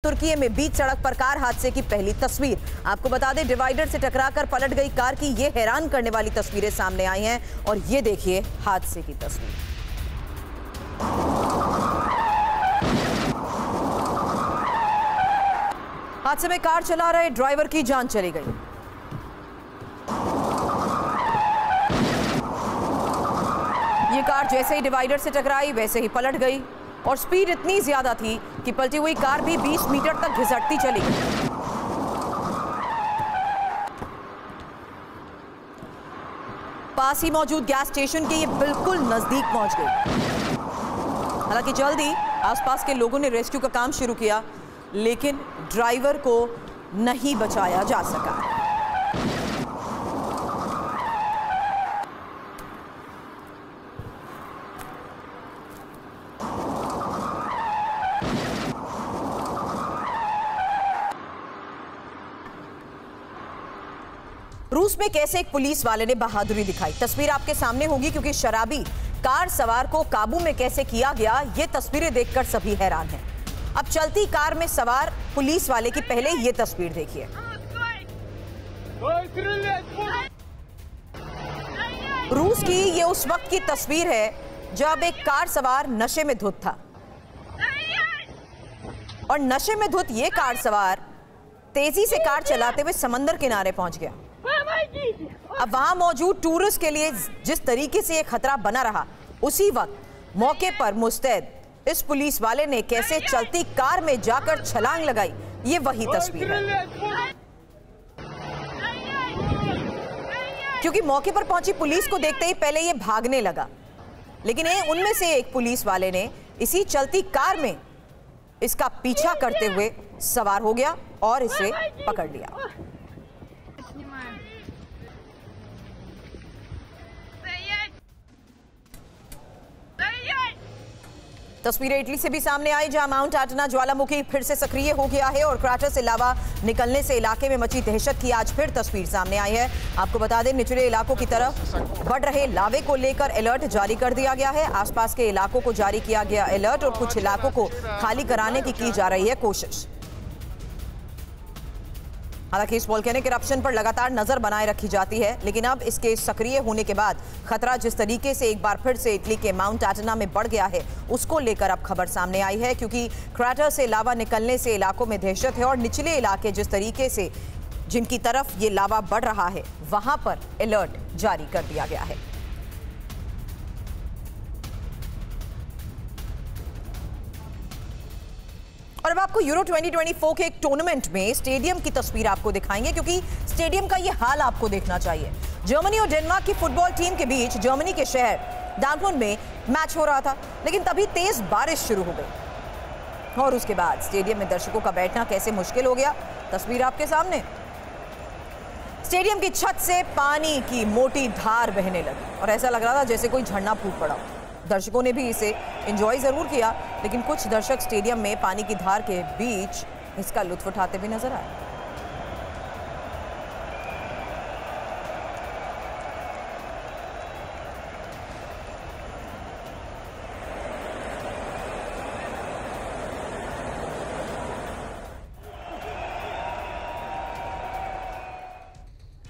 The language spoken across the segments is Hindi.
तुर्की में बीच सड़क पर कार हादसे की पहली तस्वीर। आपको बता दें, डिवाइडर से टकराकर पलट गई कार की ये हैरान करने वाली तस्वीरें सामने आई हैं और ये देखिए हादसे की तस्वीर। हादसे में कार चला रहे ड्राइवर की जान चली गई। ये कार जैसे ही डिवाइडर से टकराई वैसे ही पलट गई और स्पीड इतनी ज्यादा थी कि पलटी हुई कार भी 20 मीटर तक घिसटती चली गई। पास ही मौजूद गैस स्टेशन के ये बिल्कुल नजदीक पहुंच गई। हालांकि जल्द ही आसपास के लोगों ने रेस्क्यू का काम शुरू किया, लेकिन ड्राइवर को नहीं बचाया जा सका। रूस में कैसे एक पुलिस वाले ने बहादुरी दिखाई, तस्वीर आपके सामने होगी, क्योंकि शराबी कार सवार को काबू में कैसे किया गया ये तस्वीरें देखकर सभी हैरान हैं। अब चलती कार में सवार पुलिस वाले की पहले ये तस्वीर देखिए। रूस की ये उस वक्त की तस्वीर है जब एक कार सवार नशे में धुत था और नशे में धुत ये कार सवार तेजी से कार चलाते हुए समंदर किनारे पहुंच गया। अब वहां मौजूद टूरिस्ट के लिए जिस तरीके से ये खतरा बना रहा, उसी वक्त मौके पर मुस्तैद इस पुलिस वाले ने कैसे चलती कार में जाकर छलांग लगाई, ये वही तस्वीर है। क्योंकि मौके पर पहुंची पुलिस को देखते ही पहले ये भागने लगा, लेकिन उनमें से एक पुलिस वाले ने इसी चलती कार में इसका पीछा करते हुए सवार हो गया और इसे पकड़ लिया। तस्वीरें इटली से भी सामने आई, जहां माउंट एटना ज्वालामुखी फिर से सक्रिय हो गया है और क्रैटर से लावा निकलने से इलाके में मची दहशत की आज फिर तस्वीर सामने आई है। आपको बता दें, निचले इलाकों की तरफ बढ़ रहे लावे को लेकर अलर्ट जारी कर दिया गया है। आसपास के इलाकों को जारी किया गया अलर्ट और कुछ इलाकों को खाली कराने की जा रही है कोशिश। हालांकि इस वोल्केनिक इरप्शन पर लगातार नजर बनाए रखी जाती है, लेकिन अब इसके सक्रिय होने के बाद खतरा जिस तरीके से एक बार फिर से इटली के माउंट एटना में बढ़ गया है, उसको लेकर अब खबर सामने आई है। क्योंकि क्रैटर से लावा निकलने से इलाकों में दहशत है और निचले इलाके जिस तरीके से जिनकी तरफ ये लावा बढ़ रहा है, वहां पर अलर्ट जारी कर दिया गया है। और अब आपको यूरो 2024 के एक टूर्नामेंट में स्टेडियम की तस्वीर आपको दिखाएंगे, क्योंकि स्टेडियम का ये हाल आपको देखना चाहिए। जर्मनी और डेनमार्क की फुटबॉल टीम के बीच जर्मनी के शहर डार्टमुंड में मैच हो रहा था, लेकिन तभी तेज बारिश शुरू हो गई और उसके बाद स्टेडियम में दर्शकों का बैठना कैसे मुश्किल हो गया। तस्वीर आपके सामने, स्टेडियम की छत से पानी की मोटी धार बहने लगी और ऐसा लग रहा था जैसे कोई झरना फूट पड़ा। दर्शकों ने भी इसे एंजॉय जरूर किया, लेकिन कुछ दर्शक स्टेडियम में पानी की धार के बीच इसका लुत्फ उठाते भी नजर आए।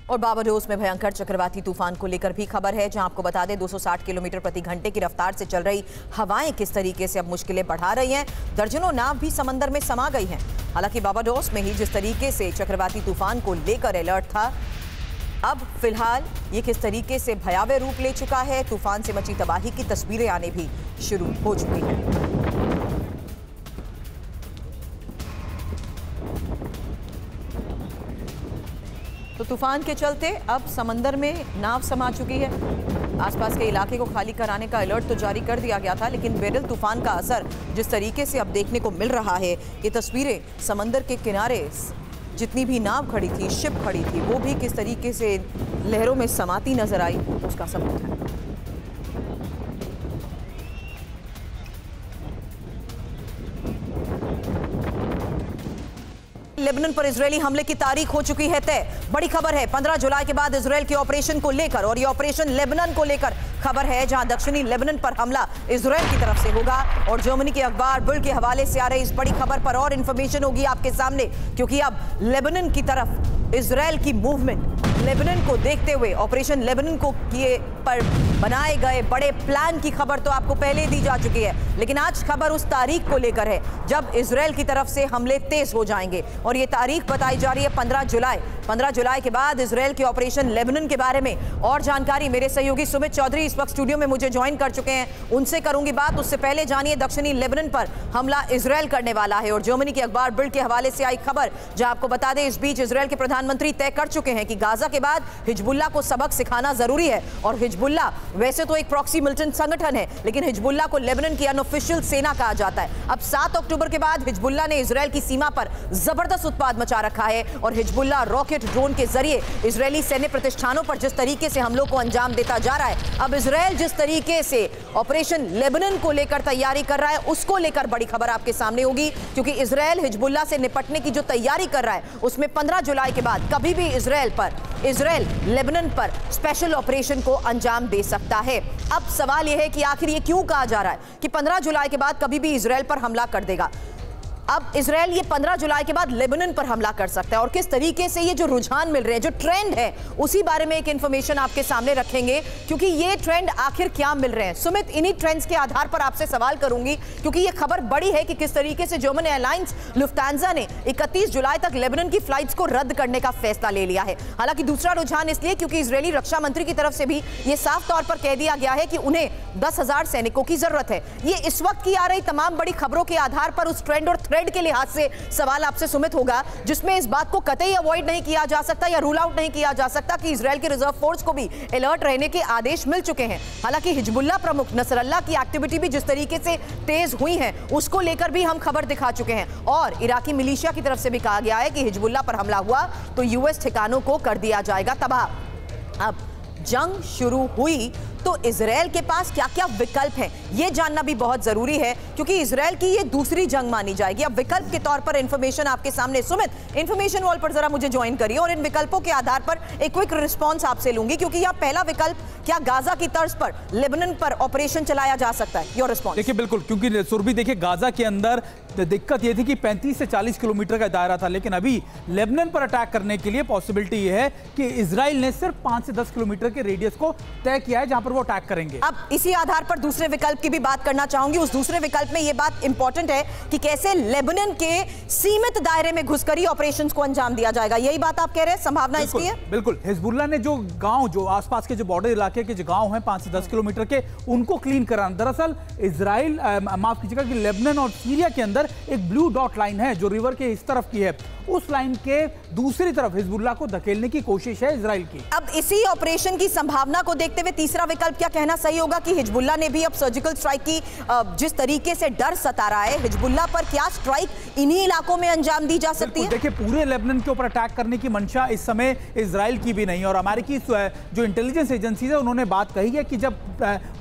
और बारबाडोस में भयंकर चक्रवाती तूफान को लेकर भी खबर है, जहां आपको बता दें 260 किलोमीटर प्रति घंटे की रफ्तार से चल रही हवाएं किस तरीके से अब मुश्किलें बढ़ा रही हैं। दर्जनों नाव भी समंदर में समा गई हैं। हालांकि बारबाडोस में ही जिस तरीके से चक्रवाती तूफान को लेकर अलर्ट था, अब फिलहाल ये किस तरीके से भयावह रूप ले चुका है, तूफान से मची तबाही की तस्वीरें आने भी शुरू हो चुकी हैं। तो तूफान के चलते अब समंदर में नाव समा चुकी है। आसपास के इलाके को खाली कराने का अलर्ट तो जारी कर दिया गया था, लेकिन बेरिल तूफान का असर जिस तरीके से अब देखने को मिल रहा है, ये तस्वीरें समंदर के किनारे जितनी भी नाव खड़ी थी, शिप खड़ी थी, वो भी किस तरीके से लहरों में समाती नजर आई, उसका सबूत है। लेबनान पर इजरायली हमले की तारीख हो चुकी है तय। बड़ी खबर है, 15 जुलाई के बाद इजरायल के ऑपरेशन को लेकर, और ये ऑपरेशन लेबनान को लेकर खबर है, जहां दक्षिणी लेबनान पर हमला इजराइल की तरफ से होगा। और जर्मनी के अखबार बिल्ड के हवाले से आ रही इस बड़ी खबर पर और इंफॉर्मेशन होगी आपके सामने, क्योंकि अब लेबनान की तरफ इजराइल की मूवमेंट, लेबनान को देखते हुए ऑपरेशन लेबनान को किए पर बनाए गए बड़े प्लान की खबर तो आपको पहले दी जा चुकी है, लेकिन आज खबर उस तारीख को लेकर है जब इजराइल की तरफ से हमले तेज हो जाएंगे। और ये तारीख बताई जा रही है 15 जुलाई। 15 जुलाई के बाद इजराइल के ऑपरेशन लेबनान के बारे में और जानकारी मेरे सहयोगी सुमित चौधरी इस वक्त स्टूडियो में मुझे ज्वाइन कर चुके हैं, उनसे करूंगी बात। उससे पहले जानिए दक्षिणी लेबनान पर हमला इजराइल करने वाला है और जर्मनी के अखबार बिल्ड के हवाले से आई खबर, जहां आपको बता दें इस बीच इजराइल के प्रधानमंत्री तय कर चुके हैं कि गाजा के बाद हिजबुल्लाह को सबक सिखाना जरूरी है। और हिजबुल्लाह वैसे तो एक प्रॉक्सी मिलिटेंट संगठन है, लेकिन हिजबुल्लाह को लेबनान की अनऑफिशियल सेना कहा जाता है। अब 7 अक्टूबर के बाद हिजबुल्लाह ने इजराइल की सीमा पर जबरदस्त उत्पाद मचा रखा है और हिजबुल्लाह रॉकेट ड्रोन के जरिए इजरायली सैन्य प्रतिष्ठानों पर जिस तरीके से हमलों को अंजाम देता जा रहा है, अब इजराइल जिस तरीके से ऑपरेशन लेबनान को लेकर तैयारी कर रहा है, उसको लेकर बड़ी खबर आपके सामने होगी। क्योंकि इजराइल हिजबुल्लाह से निपटने की जो तैयारी कर रहा है, उसमें 15 जुलाई के बाद कभी भी इजराइल लेबनान पर स्पेशल ऑपरेशन को अंजाम दे सकता है। अब सवाल यह है कि आखिर ये क्यों कहा जा रहा है कि 15 जुलाई के बाद कभी भी इजराइल पर हमला कर देगा। अब इजराइल ये 15 जुलाई के बाद लेबनान पर हमला कर सकता है और किस तरीके से ये जो रुझान मिल रहे हैं, जो ट्रेंड है, उसी बारे में एक इंफॉर्मेशन आपके सामने रखेंगे, क्योंकि ये ट्रेंड आखिर क्या मिल रहे हैं। सुमित, इन्हीं ट्रेंड्स के आधार पर आपसे सवाल करूंगी, क्योंकि ये खबर बड़ी है कि किस तरीके से जर्मन एयरलाइंस लुफ्तांजा ने 31 जुलाई तक लेबनान की फ्लाइट्स को रद्द करने का फैसला ले लिया है। हालांकि दूसरा रुझान इसलिए क्योंकि इजरायली रक्षा मंत्री की तरफ से भी ये साफ तौर पर कह दिया गया है कि उन्हें 10,000 सैनिकों की जरूरत है। ये इस वक्त की आ रही तमाम बड़ी खबरों के आधार पर उस ट्रेंड और थ्रेड के लिहाज से सवाल आपसे सुमित होगा, जिसमें इस बात को कतई अवॉइड नहीं किया जा सकता या रूल आउट नहीं किया जा सकता कि इजराइल के रिजर्व फोर्स को भी अलर्ट रहने के आदेश मिल चुके हैं। हालांकि हिजबुल्लाह प्रमुख नसरल्लाह की एक्टिविटी भी जिस तरीके से तेज हुई है, उसको लेकर भी हम खबर दिखा चुके हैं और इराकी मिलिशिया की तरफ से भी कहा गया है कि हिजबुल्लाह पर हमला हुआ तो यूएस ठिकानों को कर दिया जाएगा तबाह। अब जंग शुरू हुई तो इजराइल के पास क्या क्या विकल्प हैं, यह जानना भी बहुत जरूरी है, क्योंकि इजराइल की यह दूसरी जंग मानी जाएगी। अब विकल्प के तौर पर इंफॉर्मेशन आपके सामने। सुमित, इंफॉर्मेशन वॉल पर जरा मुझे ज्वाइन करिए और इन विकल्पों के आधार पर एक क्विक रिस्पांस आपसे लूंगी, क्योंकि यह पहला विकल्प, क्या गाजा की तर्ज पर लेबनान पर ऑपरेशन चलाया जा सकता है? Your response. देखिए बिल्कुल, क्योंकि सुरभि देखिए गाजा के अंदर दिक्कत यह थी कि 35 से 40 किलोमीटर का दायरा था, लेकिन अभी लेबनान पर अटैक करने के लिए पॉसिबिलिटी यह है कि इजराइल ने सिर्फ 5 से 10 किलोमीटर के रेडियस को तय किया है जहां पर वो अटैक करेंगे। अब इसी आधार पर दूसरे विकल्प की भी बात करना चाहूंगी। उस दूसरे विकल्प में यह बात इंपॉर्टेंट है कि कैसे लेबनान के सीमित दायरे में घुसकर ऑपरेशंस को अंजाम दिया जाएगा। यही बात आप कह रहे हैं, संभावना इसकी है? बिल्कुल, हिजबुल्लाह ने जो गांव, जो आसपास के जो बॉर्डर इलाके के जो गांव हैं 5 से 10 किलोमीटर के, उनको क्लीन कराना। दरअसल इजराइल, माफ कीजिएगा, कि लेबनान और सीरिया के अंदर एक ब्लू डॉट लाइन है जो रिवर के इस तरफ की है, उस लाइन के दूसरी तरफ हिजबुल्लाह को धकेलने की कोशिश है इजराइल की। अब इसी ऑपरेशन की संभावना को देखते हुए तीसरा विकल्प क्या कहना सही होगा कि हिजबुल्लाह ने भी अब सर्जिकल स्ट्राइक की, जिस तरीके से डर सता रहा है, हिजबुल्लाह पर क्या स्ट्राइक इन्हीं इलाकों में अंजाम दी जा सकती है? देखिए, पूरे लेबनान के ऊपर अटैक करने की मंशा इस समय इजराइल की भी नहीं, और अमेरिकी जो इंटेलिजेंस एजेंसी है उन्होंने बात कही है कि जब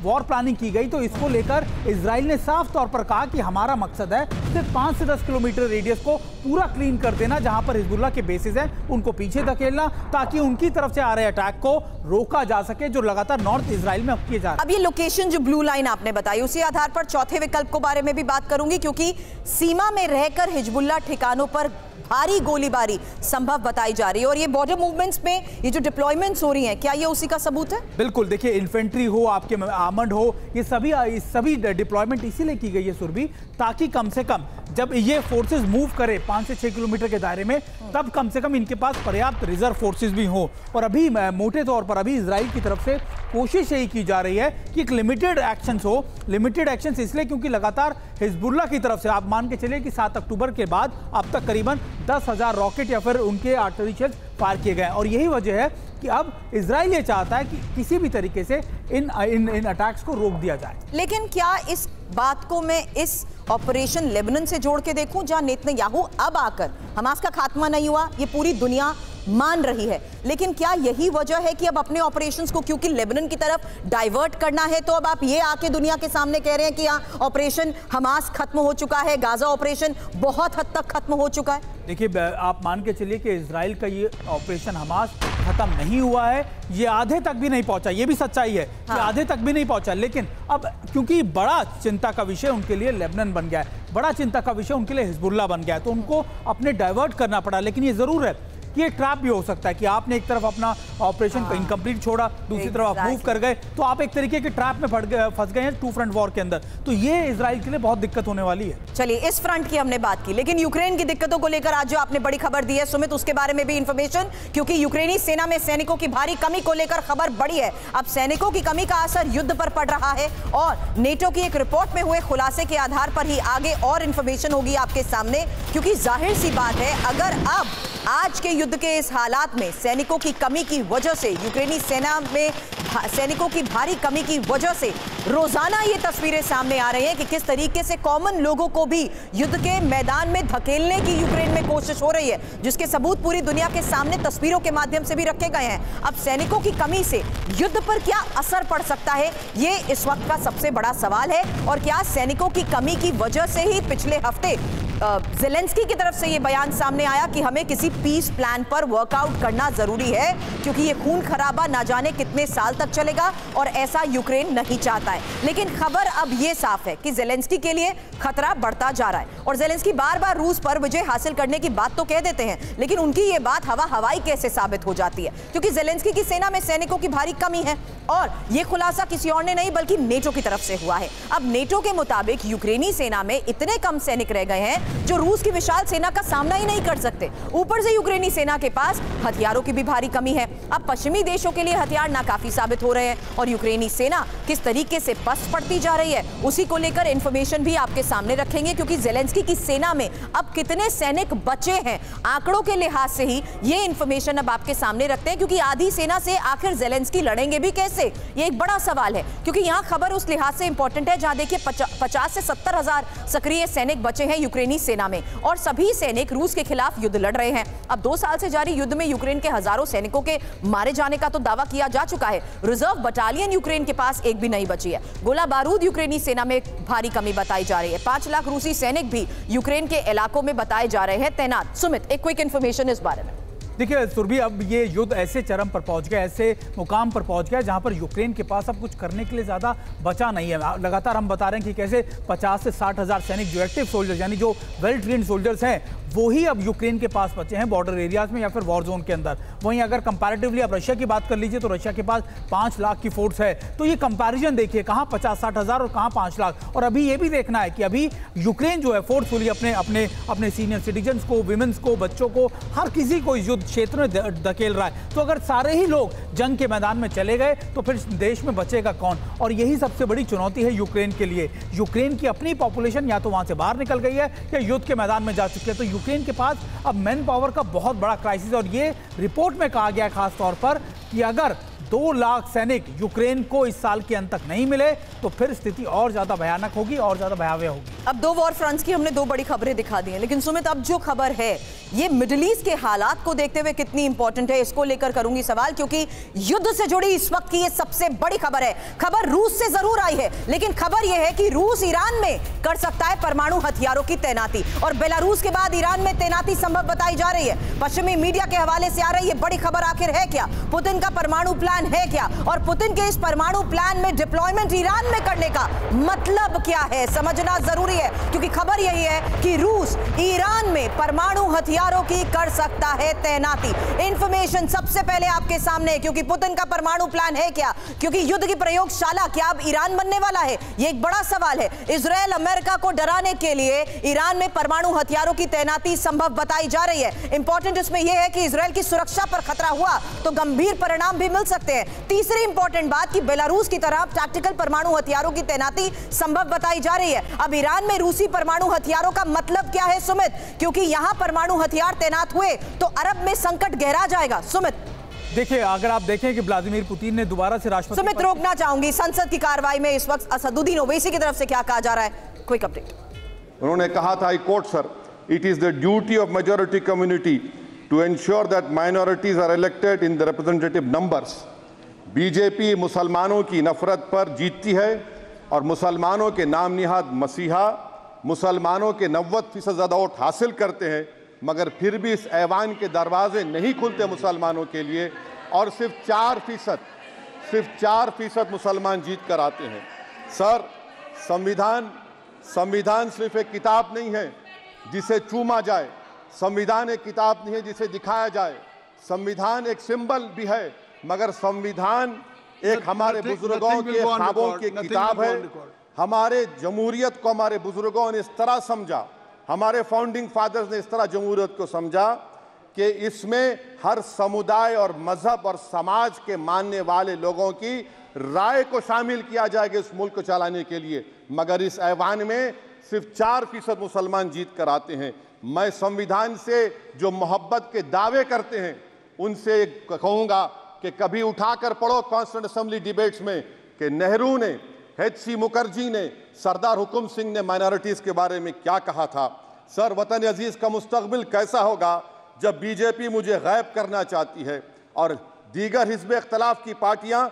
वॉर प्लानिंग की गई तो इसको लेकर इजराइल ने साफ तौर पर कहा कि हमारा मकसद है सिर्फ 5 से 10 किलोमीटर रेडियस को पूरा क्लीन कर देना, जहां पर हिजबुल्लाह के बेसिस हैं उनको पीछे धकेलना, ताकि उनकी तरफ से आ रहे अटैक को रोका जा सके जो लगातार नॉर्थ इजराइल में किए जा रहे हैं। अब ये लोकेशन जो ब्लू लाइन आपने बताई, उसी आधार पर चौथे विकल्प को बारे में भी बात करूंगी, क्योंकि सीमा में रहकर हिजबुल्लाह ठिकानों पर भारी गोलीबारी संभव बताई जा रही है और ये बॉर्डर मूवमेंट्स में ये जो डिप्लॉयमेंट्स हो रही हैं, क्या ये उसी का सबूत है? बिल्कुल, देखिए इन्फेंट्री हो, आपके आर्मर्ड हो, ये सभी डिप्लॉयमेंट इसीलिए की गई है सुरभि, ताकि कम से कम जब ये फोर्सेस मूव करे 5 से 6 किलोमीटर के दायरे में, तब कम से कम इनके पास पर्याप्त रिजर्व फोर्सेस भी हो। और अभी मोटे तौर पर अभी इजराइल की तरफ से कोशिश यही की जा रही है कि एक लिमिटेड एक्शंस हो। लिमिटेड एक्शंस इसलिए क्योंकि लगातार हिजबुल्लाह की तरफ से आप मान के चलिए कि 7 अक्टूबर के बाद अब तक करीबन 10,000 रॉकेट या फिर उनके आर्टिलरी शेल्स फायर किए गए, और यही वजह है कि अब इजराइल ये चाहता है कि किसी भी तरीके से इन अटैक्स को रोक दिया जाए। लेकिन क्या इस बात को मैं इस ऑपरेशन लेबनान से जोड़ के देखूं, जहां नेतन्याहू अब आकर, हमास का खात्मा नहीं हुआ, ये पूरी दुनिया मान रही है। लेकिन क्या यही वजह है कि अब अपने ऑपरेशंस को क्योंकि लेबनान की तरफ डाइवर्ट करना है, तो अब आप ये आके दुनिया के सामने कह रहे हैं कि हाँ ऑपरेशन हमास खत्म हो चुका है, गाजा ऑपरेशन बहुत हद तक खत्म हो चुका है? देखिए, आप मान के चलिए कि इजराइल का ये ऑपरेशन हमास खत्म नहीं हुआ है, ये आधे तक भी नहीं पहुंचा, ये भी सच्चाई है कि आधे तक भी नहीं पहुंचा। लेकिन अब क्योंकि बड़ा चिंता का विषय उनके लिए लेबनान बन गया है, बड़ा चिंता का विषय उनके लिए हिजबुल्लाह बन गया है, तो उनको अपने डाइवर्ट करना पड़ा। लेकिन ये जरूर है कि ये ट्रैप भी हो सकता है कि आपने एक तरफ अपना ऑपरेशन इनकम्प्लीट छोड़ा, दूसरी तरफ आप मूव कर गए, तो आप एक तरीके के ट्रैप में फंस गए हैं टू फ्रंट वॉर के अंदर। तो ये इजराइल के लिए बहुत दिक्कत होने वाली है। चलिए, इस फ्रंट की हमने बात की, लेकिन यूक्रेन की दिक्कतों को लेकर आज जो आपने बड़ी खबर दी है सुमित, उसके बारे में भी इंफॉर्मेशन, क्योंकि यूक्रेनी सेना में सैनिकों की भारी कमी को लेकर खबर बड़ी है। अब सैनिकों की कमी का असर युद्ध पर पड़ रहा है और नेटो की एक रिपोर्ट में हुए खुलासे के आधार पर ही आगे और इंफॉर्मेशन होगी आपके सामने, क्योंकि जाहिर सी बात है अगर अब आज के युद्ध के इस हालात में सैनिकों की कमी की वजह से, यूक्रेनी सेना में सैनिकों की भारी कमी की वजह से रोजाना ये तस्वीरें सामने आ रही हैं कि किस तरीके से कॉमन लोगों को भी युद्ध के मैदान में धकेलने की यूक्रेन में कोशिश हो रही है, जिसके सबूत पूरी दुनिया के सामने तस्वीरों के माध्यम से भी रखे गए हैं। अब सैनिकों की कमी से युद्ध पर क्या असर पड़ सकता है, ये इस वक्त का सबसे बड़ा सवाल है। और क्या सैनिकों की कमी की वजह से ही पिछले हफ्ते ज़ेलेंस्की की तरफ से यह बयान सामने आया कि हमें किसी पीस प्लान पर वर्कआउट करना जरूरी है, क्योंकि ये खून खराबा ना जाने कितने साल तक चलेगा और ऐसा यूक्रेन नहीं चाहता है। लेकिन खबर अब ये साफ है कि ज़ेलेंस्की के लिए खतरा बढ़ता जा रहा है और ज़ेलेंस्की बार बार रूस पर विजय हासिल करने की बात तो कह देते हैं, लेकिन उनकी ये बात हवा हवाई कैसे साबित हो जाती है, क्योंकि ज़ेलेंस्की की सेना में सैनिकों की भारी कमी है और यह खुलासा किसी और ने नहीं बल्कि नेटो की तरफ से हुआ है। अब नेटो के मुताबिक यूक्रेनी सेना में इतने कम सैनिक रह गए हैं जो रूस की विशाल सेना का सामना ही नहीं कर सकते। ऊपर से यूक्रेनी सेना के पास हथियारों की भी भारी कमी है। अब पश्चिमी देशों के लिए हथियार नाकाफी साबित हो रहे हैं और यूक्रेनी सेना किस तरीके से पस्त पड़ती जा रही है, उसी को लेकर इंफॉर्मेशन भी आपके सामने रखेंगे, क्योंकि ज़ेलेंस्की की सेना में अब कितने सैनिक बचे हैं आंकड़ों के लिहाज से ही ये इंफॉर्मेशन अब आपके सामने रखते हैं, क्योंकि आधी सेना से आखिर ज़ेलेंस्की लड़ेंगे भी कैसे, ये एक बड़ा सवाल है। क्योंकि यहाँ खबर उस लिहाज से इंपॉर्टेंट है जहां देखिए 50 से 70 हजार सक्रिय सैनिक बचे हैं यूक्रेनी सेना में और सभी सैनिक रूस के खिलाफ युद्ध लड़ रहे हैं। अब 2 साल से जारी युद्ध में यूक्रेन के हजारों सैनिकों के मारे जाने का तो दावा किया जा चुका है। रिजर्व बटालियन यूक्रेन के पास एक भी नहीं बची है। गोला बारूद यूक्रेनी सेना में भारी कमी बताई जा रही है। 5 लाख रूसी सैनिक भी यूक्रेन के इलाकों में बताए जा रहे हैं तैनात। सुमित, एक क्विक इन्फॉर्मेशन इस बारे में। देखिए सुरभि, अब ये युद्ध ऐसे चरम पर पहुंच गया, ऐसे मुकाम पर पहुंच गया जहां पर यूक्रेन के पास अब कुछ करने के लिए ज़्यादा बचा नहीं है। लगातार हम बता रहे हैं कि कैसे 50 से 60 हज़ार सैनिक जो एक्टिव सोल्जर्स यानी जो वेल ट्रेन्ड सोल्जर्स हैं वो ही अब यूक्रेन के पास बचे हैं बॉर्डर एरियाज में या फिर वॉर जोन के अंदर। वहीं अगर कंपैरेटिवली आप रशिया की बात कर लीजिए तो रशिया के पास 5 लाख की फोर्स है। तो ये कंपैरिजन देखिए, कहाँ 50-60 हज़ार और कहाँ 5 लाख। और अभी ये भी देखना है कि अभी यूक्रेन जो है फोर्सफुली अपने सीनियर सिटीजन्स को, विमेंस को, बच्चों को, हर किसी को इस युद्ध क्षेत्र में धकेल रहा है। तो अगर सारे ही लोग जंग के मैदान में चले गए तो फिर देश में बचेगा कौन? और यही सबसे बड़ी चुनौती है यूक्रेन के लिए। यूक्रेन की अपनी पॉपुलेशन या तो वहां से बाहर निकल गई है या युद्ध के मैदान में जा चुकी है। तो यूक्रेन के पास अब मैन पावर का बहुत बड़ा क्राइसिस। और ये रिपोर्ट में कहा गया है खास तौर पर कि अगर 2 लाख सैनिक यूक्रेन को इस साल के अंत तक नहीं मिले तो फिर स्थिति और ज्यादा भयानक होगी और ज्यादा भयावह होगी। अब 2 वॉर फ्रंट्स की हमने 2 बड़ी खबरें दिखा दी हैं, लेकिन सुमित अब जो खबर है ये मिडिल ईस्ट के हालात को देखते हुए कितनी इंपॉर्टेंट है, इसको लेकर करूंगी सवाल, क्योंकि युद्ध से जुड़ी इस वक्त की ये सबसे बड़ी खबर है। खबर रूस से जरूर आई है, लेकिन खबर यह है कि रूस ईरान में कर सकता है परमाणु हथियारों की तैनाती और बेलारूस के बाद ईरान में तैनाती संभव बताई जा रही है। पश्चिमी मीडिया के हवाले से आ रही है बड़ी खबर आखिर है क्या? पुतिन का परमाणु प्लान है क्या? और पुतिन के इस परमाणु प्लान में डिप्लॉयमेंट ईरान में करने का मतलब क्या है, समझना जरूरी है, क्योंकि खबर यही है कि रूस ईरान में परमाणु हथियारों की कर सकता है तैनाती। इंफॉर्मेशन सबसे पहले आपके सामने है, क्योंकि पुतिन का परमाणु प्लान है क्या? क्योंकि युद्ध की प्रयोगशाला क्या अब ईरान बनने वाला है? ये एक बड़ा सवाल है। इजराइल अमेरिका को डराने के लिए ईरान में परमाणु हथियारों की तैनाती संभव बताई जा रही है। इंपॉर्टेंट इसमें यह है कि इजराइल की सुरक्षा पर खतरा हुआ तो गंभीर परिणाम भी मिल सकते हैं। तीसरी इंपॉर्टेंट बात कि बेलारूस की तरफ टैक्टिकल परमाणु हथियारों की तैनाती संभव बताई जा रही है। अब ईरान में रूसी परमाणु हथियारों का मतलब क्या है सुमित? क्योंकि यहां परमाणु हथियार तैनात हुए तो अरब में संकट गहरा जाएगा। सुमित देखिए, अगर आप देखें कि व्लादिमीर पुतिन ने दोबारा से राष्ट्रपति, सुमित रोकना चाहूंगी, संसद की कार्रवाई में इस वक्त असदुद्दीन ओवैसी की तरफ से क्या कहा जा रहा है? Quick update. उन्होंने कहा था, I quote sir, it is the duty of majority community to ensure that minorities are elected in the representative numbers. BJP मुसलमानों की नफरत पर जीतती है और मुसलमानों के नाम निहाद मसीहा मुसलमानों के 90% ज़्यादा वोट हासिल करते हैं, मगर फिर भी इस ऐवान के दरवाजे नहीं खुलते मुसलमानों के लिए और सिर्फ 4% मुसलमान जीत कर आते हैं। सर, संविधान सिर्फ एक किताब नहीं है जिसे चूमा जाए, संविधान एक किताब नहीं है जिसे दिखाया जाए, संविधान एक सिंबल भी है, मगर संविधान एक हमारे बुजुर्गों के ख्वाबों की किताब है। हमारे जमहूरियत को हमारे बुजुर्गों ने इस तरह समझा, हमारे फाउंडिंग फादर्स ने इस तरह जमहूरियत को समझा कि इसमें हर समुदाय और मजहब और समाज के मानने वाले लोगों की राय को शामिल किया जाएगा इस मुल्क को चलाने के लिए, मगर इस ऐवान में सिर्फ 4% मुसलमान जीत कर आते हैं। मैं संविधान से जो मोहब्बत के दावे करते हैं उनसे कहूंगा कि कभी उठाकर पढ़ो कॉन्स्टिट्यूएंट असेंबली डिबेट्स में कि नेहरू ने, एच.सी. मुखर्जी ने, सरदार हुकुम सिंह ने माइनॉरिटीज के बारे में क्या कहा था। सर, वतन अजीज का मुस्तकबिल कैसा होगा जब बीजेपी मुझे गायब करना चाहती है और दीगर हिज़्ब इख्तिलाफ की पार्टियां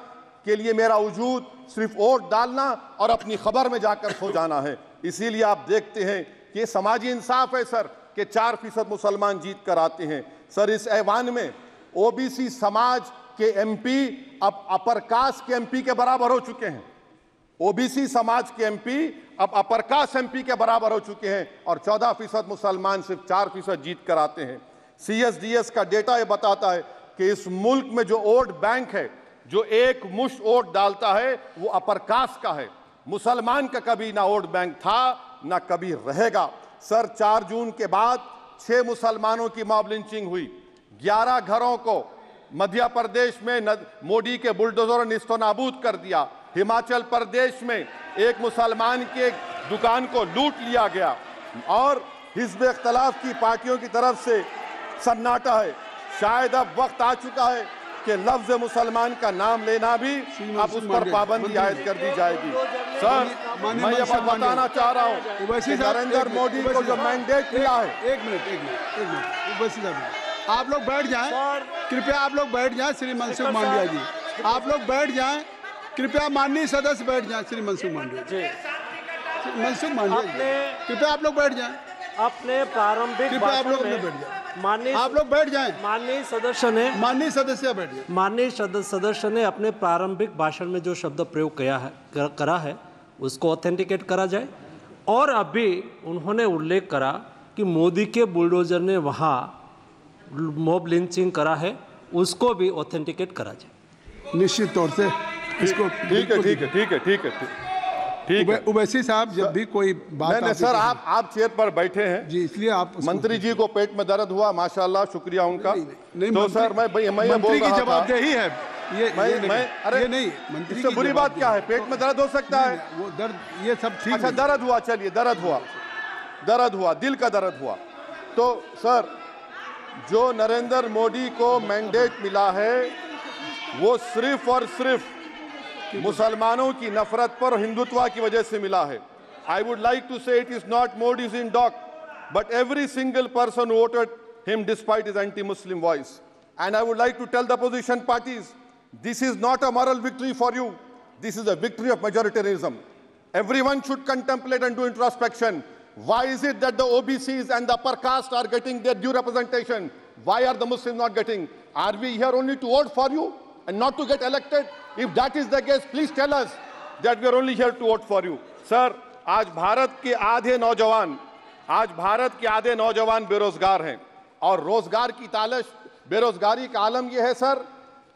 के लिए मेरा वजूद सिर्फ वोट डालना और अपनी खबर में जाकर सो जाना है। इसीलिए आप देखते हैं कि ये समाजी इंसाफ है सर कि 4% मुसलमान जीत कर आते हैं। सर, इस ऐवान में ओबीसी समाज के एमपी अब अपर कास्ट के एमपी के बराबर हो चुके हैं। ओबीसी समाज के एमपी अब अपर कास्ट एमपी के बराबर हो चुके हैं और 14% मुसलमान सिर्फ 4% जीत कर आते हैं। CSDS का डेटा ये बताता है कि इस मुल्क में जो वोट बैंक है, जो एक मुश्त वोट डालता है, वो अपर कास्ट का है। मुसलमान का कभी ना वोट बैंक था ना कभी रहेगा। सर, 4 जून के बाद 6 मुसलमानों की मॉब लिंचिंग हुई, 11 घरों को मध्य प्रदेश में मोदी के बुलडोजर ने निस्तो नाबूद कर दिया। हिमाचल प्रदेश में एक मुसलमान के दुकान को लूट लिया गया और हिज़्ब इख्तिलाफ की पार्टियों की तरफ से सन्नाटा है। शायद अब वक्त आ चुका है कि लफ्ज मुसलमान का नाम लेना भी अब उस पर पाबंदी आयद कर दी जाएगी। सर, मैं ये बात बताना चाह रहा हूँ कि नरेंद्र मोदी को जो मैंडेट मिला है। एक मिनट ओवैसी साहब, आप लोग बैठ जाएं, कृपया आप लोग बैठ जाएं। श्री मनसुख मांडविया जी, आप लोग बैठ जाएं, कृपया माननीय सदस्य बैठ जाएं। श्री मनसुख मांडविया जी, मनसुख मांडविया जी, कृपया आप लोग बैठ जाएं। अपने प्रारंभिक आप लोग बैठ जाएं, आप लोग बैठ जाएं। माननीय सदस्य ने अपने प्रारंभिक भाषण में जो शब्द प्रयोग करा है उसको ऑथेंटिकेट करा जाए। और अभी उन्होंने उल्लेख करा कि मोदी के बुलडोजर ने वहाँ मॉब लिंचिंग करा है, उसको भी ऑथेंटिकेट करा जाए। निश्चित तौर से इसको ठीक है। ओवैसी साहब, जब भी कोई बात नहीं सर, आप चेयर पर बैठे हैं जी, इसलिए आप मंत्री जी को पेट में दर्द हुआ, माशाल्लाह, शुक्रिया उनका। नहीं, तो सर मैं ये बोल रहा था, जवाबदेही है अरे ये नहीं, मंत्री इससे बुरी बात क्या है? पेट में दर्द हो सकता है, वो दर्द ये सब ठीक। अच्छा, दर्द हुआ, चलिए दर्द हुआ, दिल का दर्द हुआ। तो सर, जो नरेंद्र मोदी को मैंडेट मिला है वो सिर्फ और सिर्फ मुसलमानों की नफरत पर हिंदुत्व की वजह से मिला है। I would like to say it is not Modi's in dock but every single person voted him despite his anti Muslim voice. And I would like to tell the position parties, this is not a moral victory for you, this is a victory of majoritarianism. Everyone should contemplate and do introspection. Why is it that the OBCs and the upper caste are getting their due representation? Why are the Muslims not getting? Are we here only to vote for you and not to get elected? If that is the case, please tell us that we are only here to vote for you. Sir, आज भारत के आधे नौजवान बेरोजगार हैं और रोजगार की तालाश, बेरोजगारी का आलम यह है सर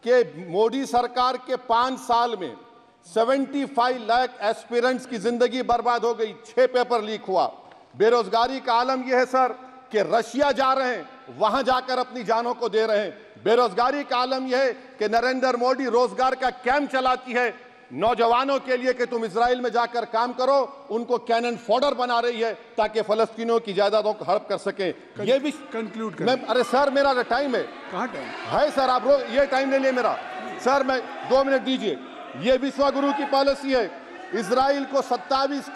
कि मोदी सरकार के 5 साल में 75 लाख एस्पिरेंट्स की जिंदगी बर्बाद हो गई, 6 पेपर लीक हुआ। बेरोजगारी का आलम यह है सर कि रशिया जा रहे हैं, वहां जाकर अपनी जानों को दे रहे हैं। बेरोजगारी का आलम यह है कि नरेंद्र मोदी रोजगार का कैंप चलाती है नौजवानों के लिए कि तुम इजराइल में जाकर काम करो, उनको कैनन फॉडर बना रही है ताकि फलस्तीनियों की जायदादों को हड़प कर सके। ये भी कंक्लूड मैं, अरे सर मेरा टाइम है, कहाँ टाइम है सर? आप ये टाइम ले लिए मेरा सर, मैं 2 मिनट दीजिए। ये विश्वगुरु की पॉलिसी है। इजराइल को 27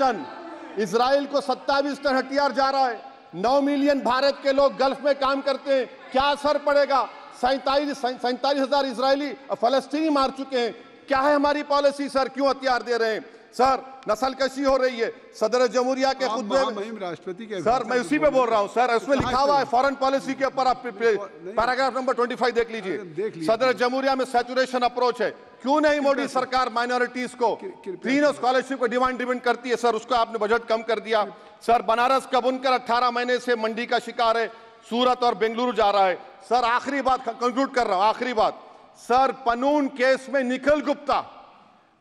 टन हथियार जा रहा है, 9 मिलियन भारत के लोग गल्फ में काम करते हैं, क्या असर पड़ेगा? 47,000 इजरायली फलस्तीनी मार चुके हैं। क्या है हमारी पॉलिसी सर? क्यों हथियार दे रहे हैं सर? नस्लकशी हो रही है। सदर जमहूरिया के खुतबे में राष्ट्रपति के सर, मैं उसी पे बोल रहा हूं सर, उसमें लिखा हुआ है फॉरेन पॉलिसी के ऊपर, आप पैराग्राफ नंबर 25 देख लीजिए। सदर जमहूरिया में सैचुरेशन अप्रोच है। क्यों नहीं मोदी सरकार माइनॉरिटीज को तीनों स्कॉलरशिप को डिमांड करती है सर? उसको आपने बजट कम कर दिया सर। बनारस का बुनकर 18 महीने से मंडी का शिकार है, सूरत और बेंगलुरु जा रहा है सर। आखिरी बात कंक्लूड कर रहा हूं, आखिरी बात सर, पनून केस में निखिल गुप्ता,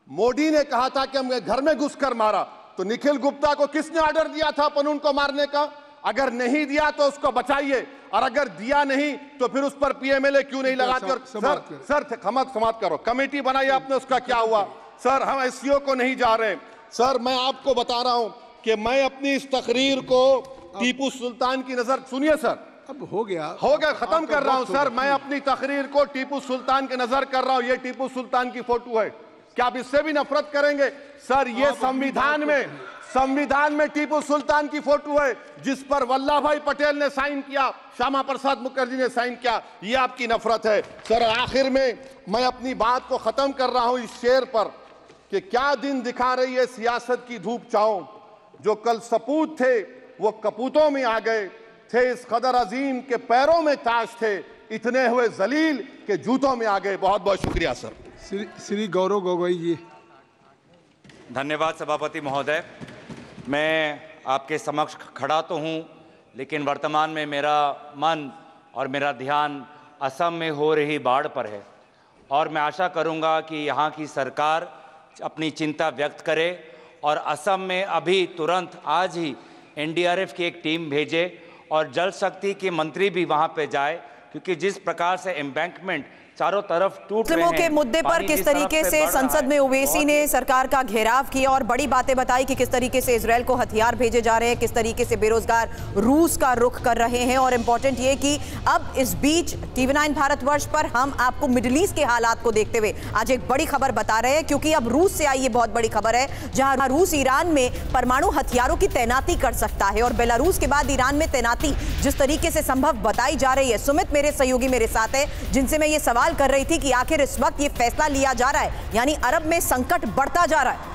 मोदी ने कहा था कि हम घर में घुसकर मारा, तो निखिल गुप्ता को किसने ऑर्डर दिया था पनून को मारने का? अगर नहीं दिया तो उसको बचाइए, और अगर दिया नहीं तो फिर उस पर पीएमएलए क्यों नहीं लगाकर? सर समाप्त करो। कमेटी बनाई आपने, उसका क्या हुआ सर? हम एससीओ को नहीं जा रहे सर। मैं आपको बता रहा हूं कि मैं अपनी इस तकरीर को टीपू सुल्तान की नजर, सुनिए सर, अब हो गया खत्म कर रहा हूं सर। मैं अपनी तकरीर को टीपू सुल्तान के नजर कर रहा हूं। ये टीपू सुल्तान की फोटो है, क्या आप इससे भी नफरत करेंगे सर? ये संविधान में टीपू सुल्तान की फोटो है, जिस पर वल्लभ भाई पटेल ने साइन किया, श्यामा प्रसाद मुखर्जी ने साइन किया। ये आपकी नफरत है सर। आखिर में मैं अपनी बात को खत्म कर रहा हूं इस शेर पर कि क्या दिन दिखा रही है सियासत की धूप छांव। जो कल सपूत थे वो कपूतों में आ गए, थे इस कदर अजीम के पैरों में ताज थे, इतने हुए जलील के जूतों में आ गए। बहुत बहुत शुक्रिया सर। श्री गौरव गोगोई जी। धन्यवाद सभापति महोदय। मैं आपके समक्ष खड़ा तो हूँ, लेकिन वर्तमान में मेरा मन और मेरा ध्यान असम में हो रही बाढ़ पर है, और मैं आशा करूँगा कि यहाँ की सरकार अपनी चिंता व्यक्त करे और असम में अभी तुरंत आज ही एनडीआरएफ की एक टीम भेजे और जल शक्ति के मंत्री भी वहाँ पे जाए, क्योंकि जिस प्रकार से एम्बैंकमेंट चारों तरफ टूट रहे हैं, के मुद्दे पर किस तरीके से संसद में ओवैसी ने सरकार का घेराव किया और बड़ी बातें बताई कि किस तरीके से इजराइल को हथियार भेजे जा रहे हैं, किस तरीके से बेरोजगार रूस का रुख कर रहे हैं। और इंपॉर्टेंट ये कि अब इस बीच टीवी9 भारतवर्ष पर हम आपको मिडिल ईस्ट के हालात को देखते हुए आज एक बड़ी खबर बता रहे हैं, क्योंकि अब रूस से आई ये बहुत बड़ी खबर है, जहां रूस ईरान में परमाणु हथियारों की तैनाती कर सकता है। और बेलारूस के बाद ईरान में तैनाती जिस तरीके से संभव बताई जा रही है। सुमित मेरे सहयोगी मेरे साथ है, जिनसे मैं ये सवाल कर रही थी कि आखिर इस वक्त ये फैसला लिया जा रहा है, यानी अरब में संकट बढ़ता जा रहा है।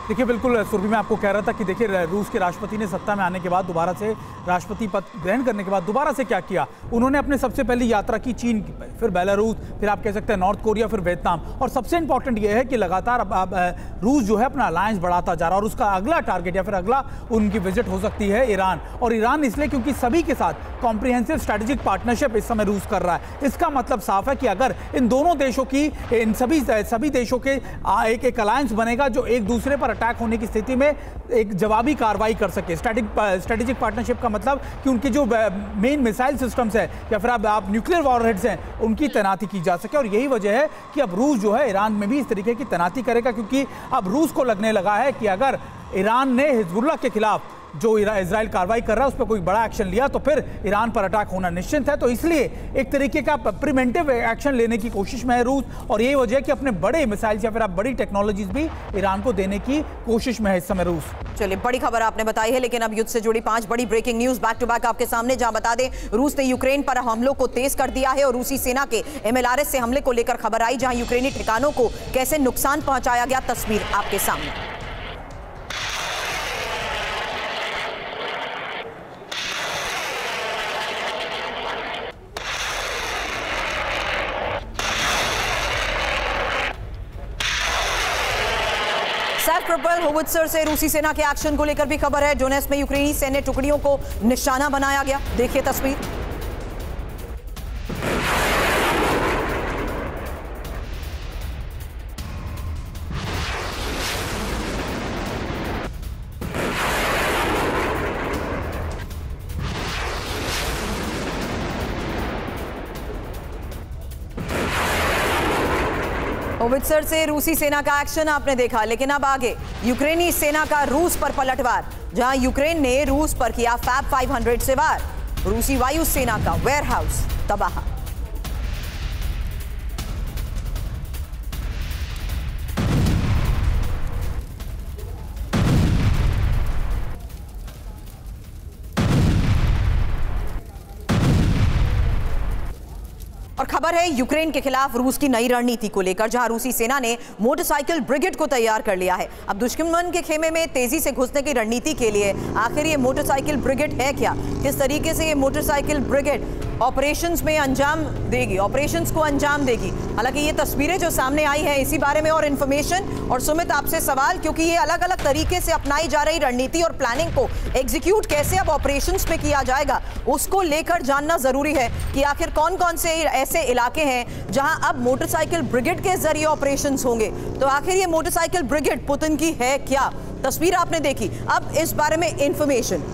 देखिए बिल्कुल सुरभि, मैं आपको कह रहा था कि देखिए रूस के राष्ट्रपति ने सत्ता में आने के बाद दोबारा से राष्ट्रपति पद ग्रहण करने के बाद दोबारा से क्या किया, उन्होंने अपने सबसे पहली यात्रा की चीन की, फिर बेलारूस, फिर आप कह सकते हैं नॉर्थ कोरिया, फिर वियतनाम। और सबसे इंपॉर्टेंट ये है कि लगातार अब रूस जो है अपना अलायंस बढ़ाता जा रहा है, और उसका अगला टारगेट या फिर अगला उनकी विजिट हो सकती है ईरान। और ईरान इसलिए क्योंकि सभी के साथ कॉम्प्रिहेंसिव स्ट्रेटेजिक पार्टनरशिप इस समय रूस कर रहा है। इसका मतलब साफ है कि अगर इन दोनों देशों की, इन सभी देशों के एक अलायंस बनेगा जो एक दूसरे पर अटैक होने की स्थिति में एक जवाबी कार्रवाई कर सके। स्ट्रेटेजिक पार्टनरशिप का मतलब कि उनके जो मेन मिसाइल सिस्टम्स है या फिर आप न्यूक्लियर वॉरहेड्स हैं, उनकी तैनाती की जा सके। और यही वजह है कि अब रूस जो है ईरान में भी इस तरीके की तैनाती करेगा, क्योंकि अब रूस को लगने लगा है कि अगर ईरान ने हिजबुल्लाह के खिलाफ जो इजराइल कार्रवाई कर रहा है उस पर कोई बड़ा एक्शन लिया तो फिर ईरान पर अटैक होना निश्चित है। तो इसलिए एक तरीके का प्रिवेंटिव एक्शन लेने की कोशिश में है रूस, और यही वजह है कि अपने बड़े मिसाइल्स या फिर आप बड़ी टेक्नोलॉजीज भी ईरान को देने की कोशिश में है इस समय रूस। चलिए, बड़ी खबर आपने बताई है, लेकिन अब युद्ध से जुड़ी 5 बड़ी breaking news back to back आपके सामने, जहां बता दें रूस ने यूक्रेन पर हमलों को तेज कर दिया है और रूसी सेना के MLRS से हमले को लेकर खबर आई, जहां यूक्रेनी ठिकानों को कैसे नुकसान पहुंचाया गया, तस्वीर आपके सामने। ट्रिपल होवित्जर से रूसी सेना के एक्शन को लेकर भी खबर है। डोनेट्स्क में यूक्रेनी सैन्य टुकड़ियों को निशाना बनाया गया, देखिए तस्वीर। होवित्जर से रूसी सेना का एक्शन आपने देखा, लेकिन अब आगे यूक्रेनी सेना का रूस पर पलटवार, जहां यूक्रेन ने रूस पर किया फैब 500 से वार। रूसी वायु सेना का वेयरहाउस तबाह। और खबर है यूक्रेन के खिलाफ रूस की नई रणनीति को लेकर, जहां रूसी सेना ने मोटरसाइकिल ब्रिगेड को तैयार कर लिया है। अब दुश्मन के खेमे में तेजी से घुसने की रणनीति के लिए आखिर ये मोटरसाइकिल ब्रिगेड है क्या, किस तरीके से ये मोटरसाइकिल ब्रिगेड ऑपरेशंस में अंजाम देगी, ऑपरेशंस को अंजाम देगी। हालांकि ये तस्वीरें जो सामने आई है इसी बारे में और इन्फॉर्मेशन। और सुमित आपसे सवाल, क्योंकि ये अलग अलग तरीके से अपनाई जा रही रणनीति और प्लानिंग को एग्जीक्यूट कैसे अब ऑपरेशंस में किया जाएगा, उसको लेकर जानना जरूरी है कि आखिर कौन कौन से ऐसे इलाके हैं जहां अब मोटरसाइकिल ब्रिगेड के जरिए ऑपरेशंस होंगे। तो आखिर ये मोटरसाइकिल ब्रिगेड पुतिन की है क्या? तस्वीर आपने देखी, अब इस बारे में इंफॉर्मेशन।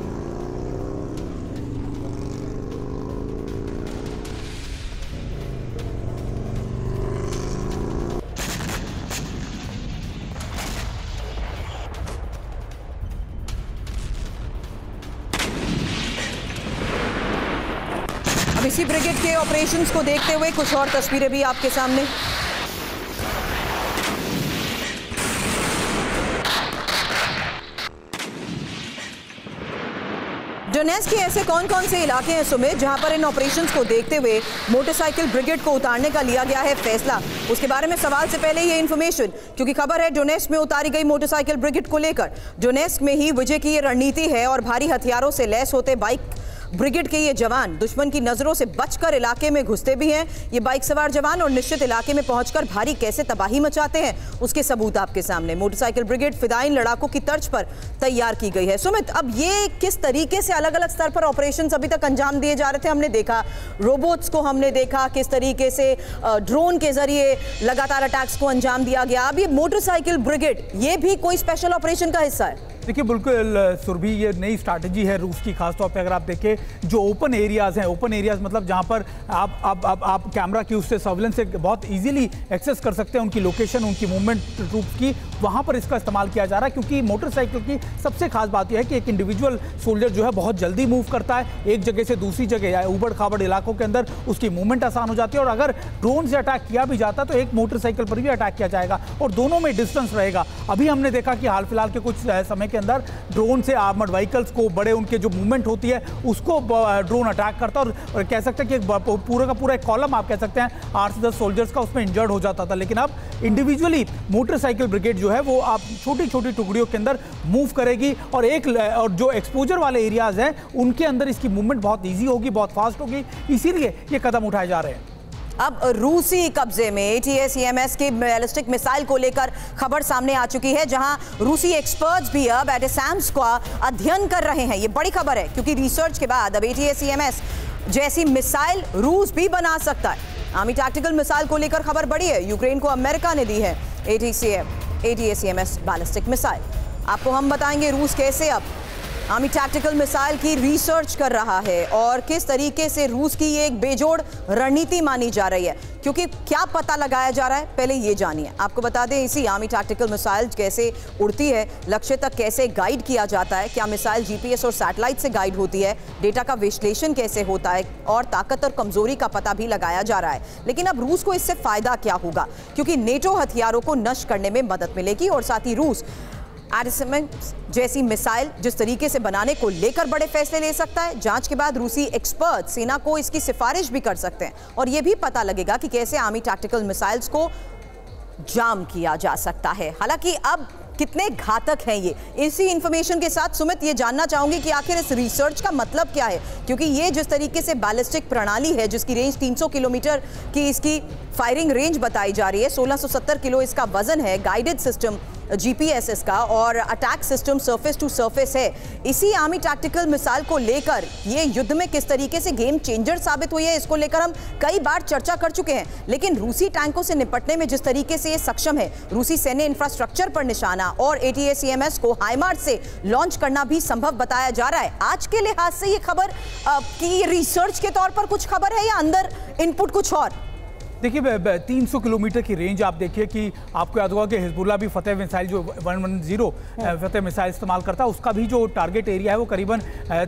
अब इसी ब्रिगेड के ऑपरेशंस को देखते हुए कुछ और तस्वीरें भी आपके सामने। डोनेट्स्क के ऐसे कौन कौन से इलाके हैं सुमित जहां पर इन ऑपरेशंस को देखते हुए मोटरसाइकिल ब्रिगेड को उतारने का लिया गया है फैसला? उसके बारे में सवाल से पहले ये इन्फॉर्मेशन, क्योंकि खबर है डोनेट्स्क में उतारी गई मोटरसाइकिल ब्रिगेड को लेकर। डोनेट्स्क में ही विजय की ये रणनीति है और भारी हथियारों से लैस होते बाइक ब्रिगेड के ये जवान दुश्मन की नजरों से बचकर इलाके में घुसते भी हैं। ये बाइक सवार जवान और निश्चित इलाके में पहुंचकर भारी कैसे तबाही मचाते हैं उसके सबूत आपके सामने। मोटरसाइकिल ब्रिगेड फिदायीन लड़ाकों की तर्ज पर तैयार की गई है। सुमित, अब ये किस तरीके से अलग अलग स्तर पर ऑपरेशंस अभी तक अंजाम दिए जा रहे थे? हमने देखा रोबोट्स को, हमने देखा किस तरीके से ड्रोन के जरिए लगातार अटैक्स को अंजाम दिया गया। अब ये मोटरसाइकिल ब्रिगेड, ये भी कोई स्पेशल ऑपरेशन का हिस्सा है? देखिए बिल्कुल सुरभि, ये नई स्ट्रैटेजी है रूस की। खासतौर पे अगर आप देखें जो ओपन एरियाज हैं, ओपन एरियाज मतलब जहां पर आप कैमरा की उससे सर्विलेंस से बहुत इजीली एक्सेस कर सकते हैं उनकी लोकेशन, उनकी मूवमेंट ट्रूप्स की, वहां पर इसका इस्तेमाल किया जा रहा है। क्योंकि मोटरसाइकिल की सबसे खास बात यह है कि एक इंडिविजुअल सोल्जर जो है बहुत जल्दी मूव करता है एक जगह से दूसरी जगह या उबड़ खाबड़ इलाकों के अंदर, उसकी मूवमेंट आसान हो जाती है। और अगर ड्रोन से अटैक किया भी जाता है तो एक मोटरसाइकिल पर भी अटैक किया जाएगा और दोनों में डिस्टेंस रहेगा। अभी हमने देखा कि हाल फिलहाल के कुछ समय के अंदर ड्रोन से आर्मर्ड व्हीकल्स को, बड़े उनके जो मूवमेंट होती है उसको ड्रोन अटैक करता है और कह सकते हैं कि पूरा का पूरा एक कॉलम आप कह सकते हैं 8 से 10 सोल्जर्स का उसमें इंजर्ड हो जाता था। लेकिन अब इंडिविजुअली मोटरसाइकिल ब्रिगेड जो है वो आप छोटी छोटी टुकड़ियों के अंदर मूव करेगी और और जो एक्सपोजर वाले एरियाज हैं उनके अंदर इसकी मूवमेंट बहुत ईजी होगी, बहुत फास्ट होगी। इसीलिए ये कदम उठाए जा रहे हैं। अब रूसी कब्जे में ATACMS के बैलिस्टिक मिसाइल को लेकर खबर सामने आ चुकी है, जहां रूसी एक्सपर्ट्स भी अब ATACMS का अध्ययन कर रहे हैं। ये बड़ी खबर है क्योंकि रिसर्च के बाद अब ATACMS जैसी मिसाइल रूस भी बना सकता है। आर्मी टैक्टिकल मिसाइल को लेकर खबर बड़ी है, यूक्रेन को अमेरिका ने दी है ATACMS बैलिस्टिक मिसाइल। आपको हम बताएंगे रूस कैसे अब आर्मी टैक्टिकल मिसाइल की रिसर्च कर रहा है और किस तरीके से रूस की ये एक बेजोड़ रणनीति मानी जा रही है। क्योंकि क्या पता लगाया जा रहा है, पहले ये जानिए। आपको बता दें इसी आर्मी टैक्टिकल मिसाइल कैसे उड़ती है, लक्ष्य तक कैसे गाइड किया जाता है, क्या मिसाइल GPS और सैटेलाइट से गाइड होती है, डेटा का विश्लेषण कैसे होता है और ताकत और कमजोरी का पता भी लगाया जा रहा है। लेकिन अब रूस को इससे फायदा क्या होगा? क्योंकि नेटो हथियारों को नष्ट करने में मदद मिलेगी और साथ ही रूस ATACMS जैसी मिसाइल जिस तरीके से बनाने को लेकर बड़े फैसले ले सकता है। जांच के बाद रूसी एक्सपर्ट सेना को इसकी सिफारिश भी कर सकते हैं और यह भी पता लगेगा कि कैसे आर्मी टैक्टिकल मिसाइल्स को जाम किया जा सकता है। हालांकि अब कितने घातक हैं ये, इसी इंफॉर्मेशन के साथ सुमित ये जानना चाहूंगी कि आखिर इस रिसर्च का मतलब क्या है? क्योंकि ये जिस तरीके से बैलिस्टिक प्रणाली है जिसकी रेंज 300 किलोमीटर की इसकी फायरिंग रेंज बताई जा रही है, 1670 किलो इसका वजन है, गाइडेड सिस्टम GPS इसका और attack system surface to surface है। इसी आर्मी टैक्टिकल मिसाइल को लेकर ये युद्ध में किस तरीके से गेम चेंजर साबित हुई है, इसको लेकर हम कई बार चर्चा कर चुके हैं। लेकिन रूसी टैंकों से निपटने में जिस तरीके से ये सक्षम है, रूसी सैन्य इंफ्रास्ट्रक्चर पर निशाना और ATACMS को हाइमार्स से लॉन्च करना भी संभव बताया जा रहा है। आज के लिहाज से ये खबर की रिसर्च के तौर पर कुछ खबर है या अंदर इनपुट कुछ और? देखिए 300 किलोमीटर की रेंज आप देखिए कि आपको याद होगा कि हिजबुल्लाह भी फतेह मिसाइल जो 110 फतेह मिसाइल इस्तेमाल करता है, उसका भी जो टारगेट एरिया है वो करीबन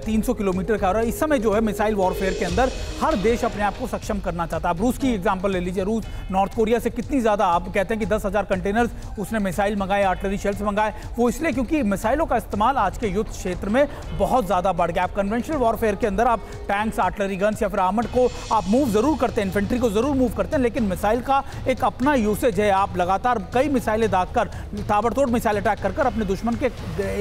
300 किलोमीटर का। और इस समय जो है मिसाइल वॉरफेयर के अंदर हर देश अपने आप को सक्षम करना चाहता है। आप रूस की एग्जाम्पल ले लीजिए, रूस नॉर्थ कोरिया से कितनी ज़्यादा, आप कहते हैं कि 10,000 कंटेनर्स उसने मिसाइल मंगाए, आर्टिलरी शेल्स मंगाए। वो इसलिए क्योंकि मिसाइलों का इस्तेमाल आज के युद्ध क्षेत्र में बहुत ज़्यादा बढ़ गया। आप कन्वेंशनल वॉरफेयर के अंदर आप टैंक्स, आर्टिलरी गन्स या फिर आर्मर्ड को आप मूव ज़रूर करते हैं, इन्फेंट्री को ज़रूर मूव करते हैं, लेकिन मिसाइल का एक अपना यूसेज है। आप लगातार कई मिसाइलें दागकर, ताबड़तोड़ मिसाइल अटैक कर अपने दुश्मन के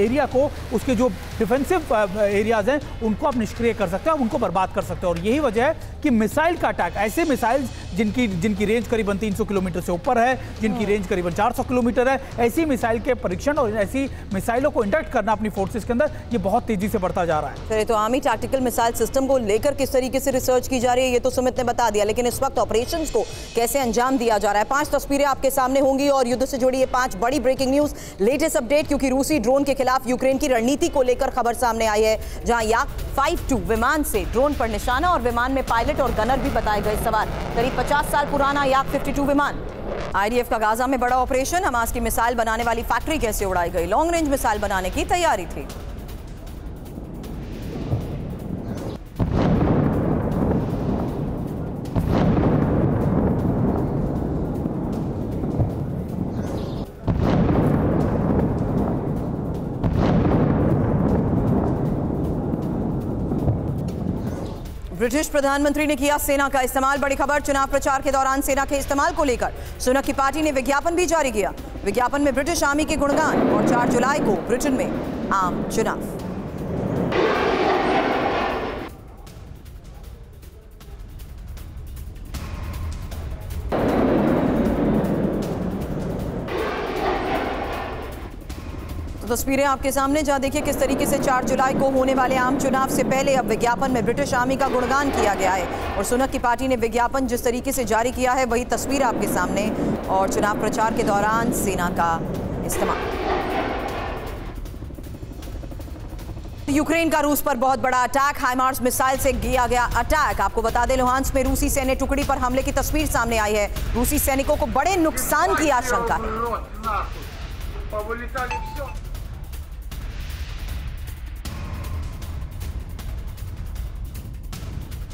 एरिया को, उसके जो डिफेंसिव एरियाज हैं उनको आप निष्क्रिय कर सकते हैं, उनको बर्बाद कर सकते हैं। और यही वजह है कि मिसाइल का अटैक, ऐसे मिसाइल जिनकी रेंज करीबन 300 किलोमीटर से ऊपर है, जिनकी रेंज करीबन 400 किलोमीटर है, ऐसी मिसाइल के परीक्षण और ऐसी मिसाइलों को इंडक्ट करना अपनी फोर्सेस के अंदर, ये बहुत तेजी से बढ़ता जा रहा है। चलिए, तो आर्मी टैक्टिकल मिसाइल सिस्टम को लेकर किस तरीके से रिसर्च की जा रही है ये तो सुमित ने बता दिया, लेकिन इस वक्त ऑपरेशंस को कैसे अंजाम दिया जा रहा है, 5 तस्वीरें आपके सामने होंगी और युद्ध से जुड़ी ये 5 बड़ी ब्रेकिंग न्यूज, लेटेस्ट अपडेट, क्योंकि रूसी ड्रोन के खिलाफ यूक्रेन की रणनीति को लेकर खबर सामने आई है, जहां याक-52 विमान से ड्रोन पर निशाना और विमान में पायलट और गनर भी बताए गए सवार। करीब 50 साल पुराना याक-52 विमान। आईडीएफ का गाजा में बड़ा ऑपरेशन, हमास की मिसाइल बनाने वाली फैक्ट्री कैसे उड़ाई गई, लॉन्ग रेंज मिसाइल बनाने की तैयारी थी। ब्रिटिश प्रधानमंत्री ने किया सेना का इस्तेमाल, बड़ी खबर, चुनाव प्रचार के दौरान सेना के इस्तेमाल को लेकर सुनक की पार्टी ने विज्ञापन भी जारी किया। विज्ञापन में ब्रिटिश आर्मी के गुणगान और 4 जुलाई को ब्रिटेन में आम चुनाव। तस्वीरें आपके सामने, जहां देखिए किस तरीके से 4 जुलाई को होने वाले आम चुनाव से पहले अब विज्ञापन में ब्रिटिश आर्मी का गुणगान किया गया है। और सुनक की पार्टी ने विज्ञापन जिस तरीके से जारी किया है वही तस्वीर आपके सामने, और चुनाव प्रचार के दौरान सेना का इस्तेमाल। यूक्रेन का रूस पर बहुत बड़ा अटैक, हाइमार्स मिसाइल से किया गया अटैक। आपको बता दें, लुहांस्क में रूसी सैन्य टुकड़ी पर हमले की तस्वीर सामने आई है। रूसी सैनिकों को बड़े नुकसान की आशंका है।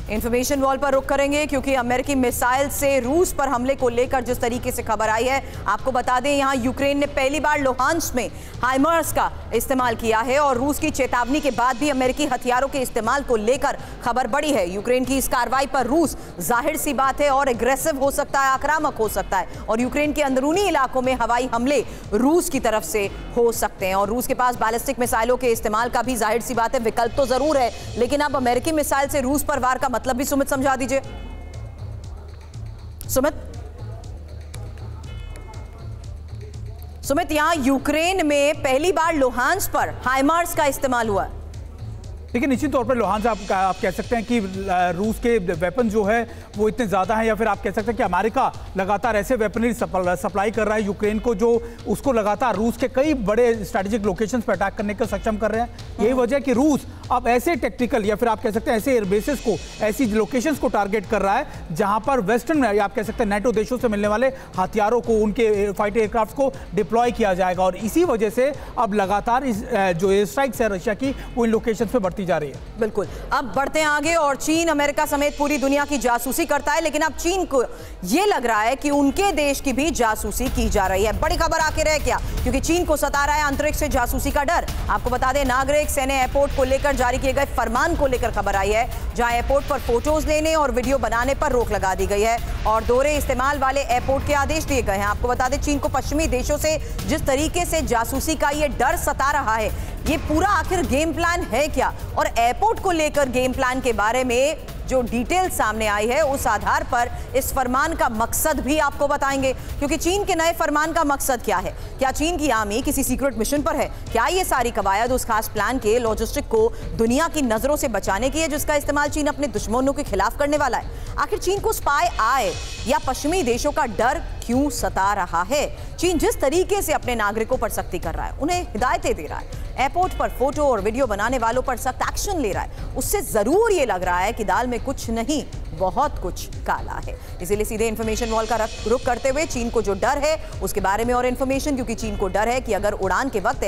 इंफॉर्मेशन वॉल पर रुक करेंगे, क्योंकि अमेरिकी मिसाइल से रूस पर हमले को लेकर जिस तरीके से खबर आई है, आपको बता दें यहां यूक्रेन ने पहली बार लुहांस्क में हाइमर्स का इस्तेमाल किया है और रूस की चेतावनी के बाद भी अमेरिकी हथियारों के इस्तेमाल को लेकर खबर बढ़ी है। यूक्रेन की इस कार्रवाई पर रूस जाहिर सी बात है और एग्रेसिव हो सकता है, आक्रामक हो सकता है, और यूक्रेन के अंदरूनी इलाकों में हवाई हमले रूस की तरफ से हो सकते हैं। और रूस के पास बैलिस्टिक मिसाइलों के इस्तेमाल का भी जाहिर सी बात है विकल्प तो जरूर है, लेकिन अब अमेरिकी मिसाइल से रूस पर वार का मतलब भी सुमित समझा दीजिए। सुमित, यहां यूक्रेन में पहली बार लुहांस्क पर हाइमार्स का इस्तेमाल हुआ। देखिए, निश्चित तौर पर लुहांस्क आप कह सकते हैं कि रूस के वेपन जो है वो इतने ज़्यादा हैं, या फिर आप कह सकते हैं कि अमेरिका लगातार ऐसे वेपनरी सप्लाई कर रहा है यूक्रेन को जो उसको लगातार रूस के कई बड़े स्ट्रैटेजिक लोकेशंस पर अटैक करने को सक्षम कर रहे हैं। यही वजह है कि रूस अब ऐसे टेक्टिकल या फिर आप कह सकते हैं ऐसे एयरबेसेस को, ऐसी लोकेशंस को टारगेट कर रहा है जहां पर वेस्टर्न या आप कह सकते हैं नेटो देशों से मिलने वाले हथियारों को, उनके फाइटर एयरक्राफ्ट को डिप्लॉय किया जाएगा। और इसी वजह से अब लगातार इस जो एयर स्ट्राइक्स है रशिया की, वो इन लोकेशन पे बढ़ती जा रही है। बिल्कुल, अब बढ़ते हैं आगे, और चीन अमेरिका समेत पूरी दुनिया की जासूसी करता है, लेकिन अब चीन को यह लग रहा है कि उनके देश की भी जासूसी की जा रही है। बड़ी खबर आखिर है क्या, क्योंकि चीन को सता रहा है अंतरिक्ष से जासूसी का डर। आपको बता दें, नागरिक सेना एयरपोर्ट को लेकर जारी किए गए फरमान को लेकर खबर आई है, जहां एयरपोर्ट पर फोटोज लेने और वीडियो बनाने पर रोक लगा दी गई है और दोहरे इस्तेमाल वाले एयरपोर्ट के आदेश दिए गए हैं। आपको बता दें, चीन को पश्चिमी देशों से जिस तरीके से जासूसी का ये डर सता रहा है, ये पूरा आखिर गेम प्लान है क्या, और एयरपोर्ट को लेकर गेम प्लान के बारे में जो डिटेल सामने आई है उस आधार पर इस फरमान का मकसद भी आपको बताएंगे। क्योंकि चीन के नए फरमान का मकसद क्या है, क्या चीन की आर्मी किसी सीक्रेट मिशन पर है, क्या ये सारी कवायद उस खास प्लान के लॉजिस्टिक को दुनिया की नजरों से बचाने की है जिसका इस्तेमाल चीन अपने दुश्मनों के खिलाफ करने वाला है। आखिर चीन को स्पाई आए या पश्चिमी देशों का डर क्यों सता रहा है। चीन जिस तरीके से अपने नागरिकों पर सख्ती कर रहा है, उन्हें हिदायतें दे रहा है, एयरपोर्ट पर फोटो और वीडियो बनाने वालों पर सख्त एक्शन ले रहा है, उससे जरूर ये लग रहा है कि दाल में कुछ नहीं बहुत कुछ काला है। इसीलिए सीधे इंफॉर्मेशन वॉल का रुख करते हुए चीन को जो डर है उसके बारे में और इंफॉर्मेशन, क्योंकि चीन को डर है कि अगर उड़ान के वक्त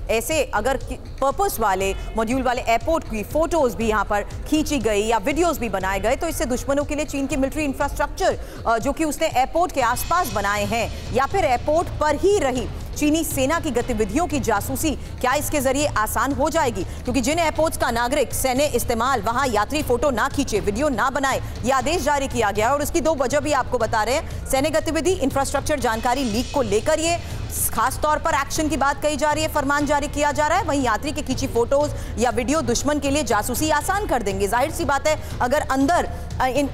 ऐसे अगर पर्पस वाले मॉड्यूल वाले एयरपोर्ट की फोटोज भी यहाँ पर खींची गई या वीडियोस भी बनाए गए तो इससे दुश्मनों के लिए चीन की मिलिट्री इंफ्रास्ट्रक्चर जो कि उसने एयरपोर्ट के आसपास बनाए हैं या फिर एयरपोर्ट पर ही रही चीनी सेना की गतिविधियों की जासूसी क्या इसके जरिए आसान हो जाएगी? क्योंकि जिन एयरपोर्ट्स का नागरिक सैन्य इस्तेमाल वहां यात्री फोटो ना खींचे, वीडियो ना बनाए, यह आदेश जारी किया गया और उसकी 2 वजह भी आपको बता रहे हैं। सैन्य गतिविधि इंफ्रास्ट्रक्चर जानकारी लीक को लेकर ये खास तौर पर एक्शन की बात कही जा रही है, फरमान जारी किया जा रहा है। वहीं यात्री की खींची फोटोज या वीडियो दुश्मन के लिए जासूसी आसान कर देंगे। जाहिर सी बात है, अगर अंदर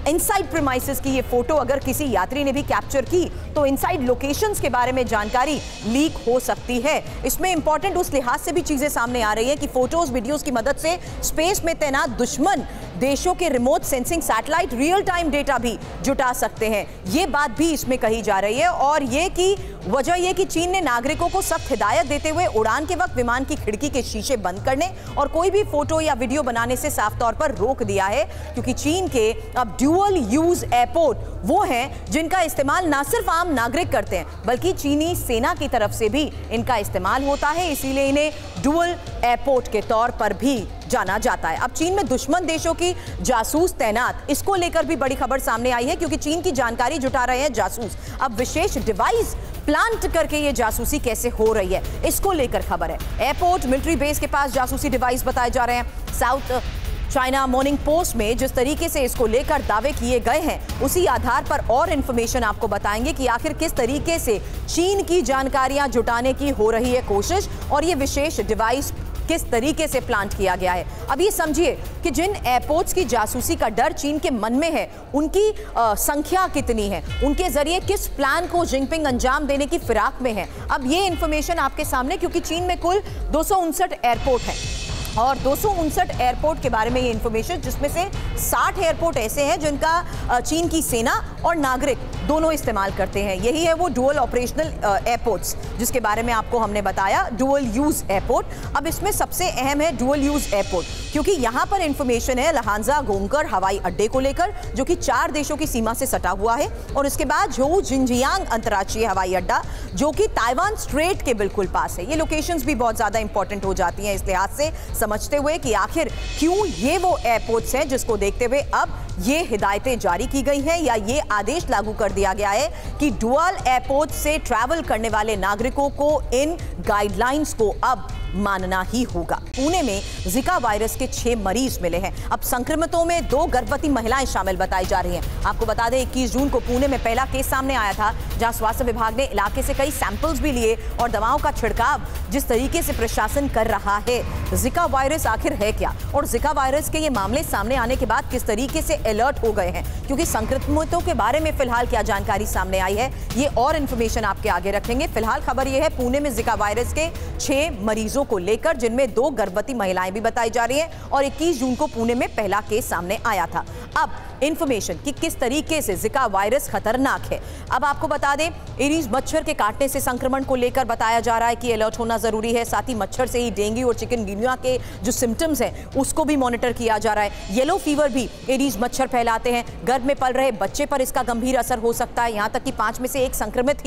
इनसाइड प्रीमाइसेस की ये फोटो अगर किसी यात्री ने भी कैप्चर की तो इनसाइड लोकेशंस के बारे में जानकारी लीक हो सकती है। इसमें इंपॉर्टेंट उस लिहाज से भी चीजें सामने आ रही है कि फोटोज वीडियोस की मदद से स्पेस में तैनात दुश्मन देशों के remote sensing satellite real time data भी जुटा सकते हैं। ये बात भी इसमें कही जा रही है और ये कि वजह यह कि चीन ने नागरिकों को सख्त हिदायत देते हुए उड़ान के वक्त विमान की खिड़की के शीशे बंद करने और कोई भी फोटो या वीडियो बनाने से साफ तौर पर रोक दिया है, क्योंकि चीन के अब ड्यूअल यूज एयरपोर्ट वो हैं जिनका इस्तेमाल ना सिर्फ आम नागरिक करते हैं बल्कि चीनी सेना की तरफ से भी इनका इस्तेमाल होता है। इसीलिए इन्हें ड्यूअल एयरपोर्ट के तौर पर भी जाना जाता है। अब चीन में दुश्मन देशों की जासूस तैनात, इसको लेकर भी बड़ी खबर सामने आई है, क्योंकि चीन की जानकारी जुटा रहे हैं जासूस। अब विशेष डिवाइस प्लांट करके ये जासूसी कैसे हो रही है, इसको लेकर खबर है। एयरपोर्ट मिलिट्री बेस के पास जासूसी डिवाइस बताए जा रहे हैं। साउथ चाइना मॉर्निंग पोस्ट में जिस तरीके से इसको लेकर दावे किए गए हैं उसी आधार पर और इंफॉर्मेशन आपको बताएंगे कि आखिर किस तरीके से चीन की जानकारियां जुटाने की हो रही है कोशिश और ये विशेष डिवाइस किस तरीके से प्लांट किया गया है। अब ये समझिए कि जिन एयरपोर्ट्स की जासूसी का डर चीन के मन में है उनकी संख्या कितनी है, उनके जरिए किस प्लान को जिनपिंग अंजाम देने की फिराक में है। अब ये इंफॉर्मेशन आपके सामने, क्योंकि चीन में कुल 259 एयरपोर्ट हैं और 259 एयरपोर्ट के बारे में ये इंफॉर्मेशन, जिसमें से 60 एयरपोर्ट ऐसे हैं जिनका चीन की सेना और नागरिक दोनों इस्तेमाल करते हैं। यही है वो डुअल ऑपरेशनल एयरपोर्ट्स जिसके बारे में आपको हमने बताया, डुअल यूज एयरपोर्ट। अब इसमें सबसे अहम है डुअल यूज एयरपोर्ट, क्योंकि यहाँ पर इंफॉर्मेशन है लहानजा गोमकर हवाई अड्डे को लेकर, जो कि 4 देशों की सीमा से सटा हुआ है, और इसके बाद झोउ जिनजियांग अंतर्राष्ट्रीय हवाई अड्डा जो कि ताइवान स्ट्रेट के बिल्कुल पास है। ये लोकेशंस भी बहुत ज्यादा इंपॉर्टेंट हो जाती हैं इस लिहाज से, समझते हुए कि आखिर क्यों ये वो एयरपोर्ट्स हैं जिसको देखते हुए अब ये हिदायतें जारी की गई हैं या ये आदेश लागू कर दिया गया है कि डुअल एयरपोर्ट से ट्रैवल करने वाले नागरिकों को इन गाइडलाइंस को अब मानना ही होगा। पुणे में जिका वायरस के 6 मरीज मिले हैं। अब संक्रमितों में 2 गर्भवती महिलाएं शामिल बताई जा रही हैं। आपको बता दें 21 जून को पुणे में पहला केस सामने आया था, जहां स्वास्थ्य विभाग ने इलाके से कई सैंपल्स भी लिए और दवाओं का छिड़काव जिस तरीके से प्रशासन कर रहा है। जिका वायरस आखिर है क्या और जिका वायरस के ये मामले सामने आने के बाद किस तरीके से अलर्ट हो गए हैं, क्योंकि संक्रमितों के बारे में फिलहाल क्या जानकारी सामने आई है ये और इंफॉर्मेशन आपके आगे रखेंगे। फिलहाल खबर ये है पुणे में जिका वायरस के 6 मरीजों को लेकर, जिनमें 2 गर्भवती महिलाएं भी बताई जा रही हैं और 21 जून को पुणे में पहला केस सामने आया था। अब इंफॉर्मेशन कि किस तरीके से जिका वायरस खतरनाक है। अब आपको बता दें एरीज मच्छर के काटने से संक्रमण को लेकर बताया जा रहा है कि अलर्ट होना जरूरी है। साथ ही मच्छर से ही डेंगू और चिकनगुनिया के जो सिम्टम्स हैं उसको भी मॉनिटर किया जा रहा है। येलो फीवर भी एरीज मच्छर फैलाते हैं, गर्भ में पल रहे बच्चे पर इसका गंभीर असर हो सकता है। यहाँ तक कि 5 में से 1 संक्रमित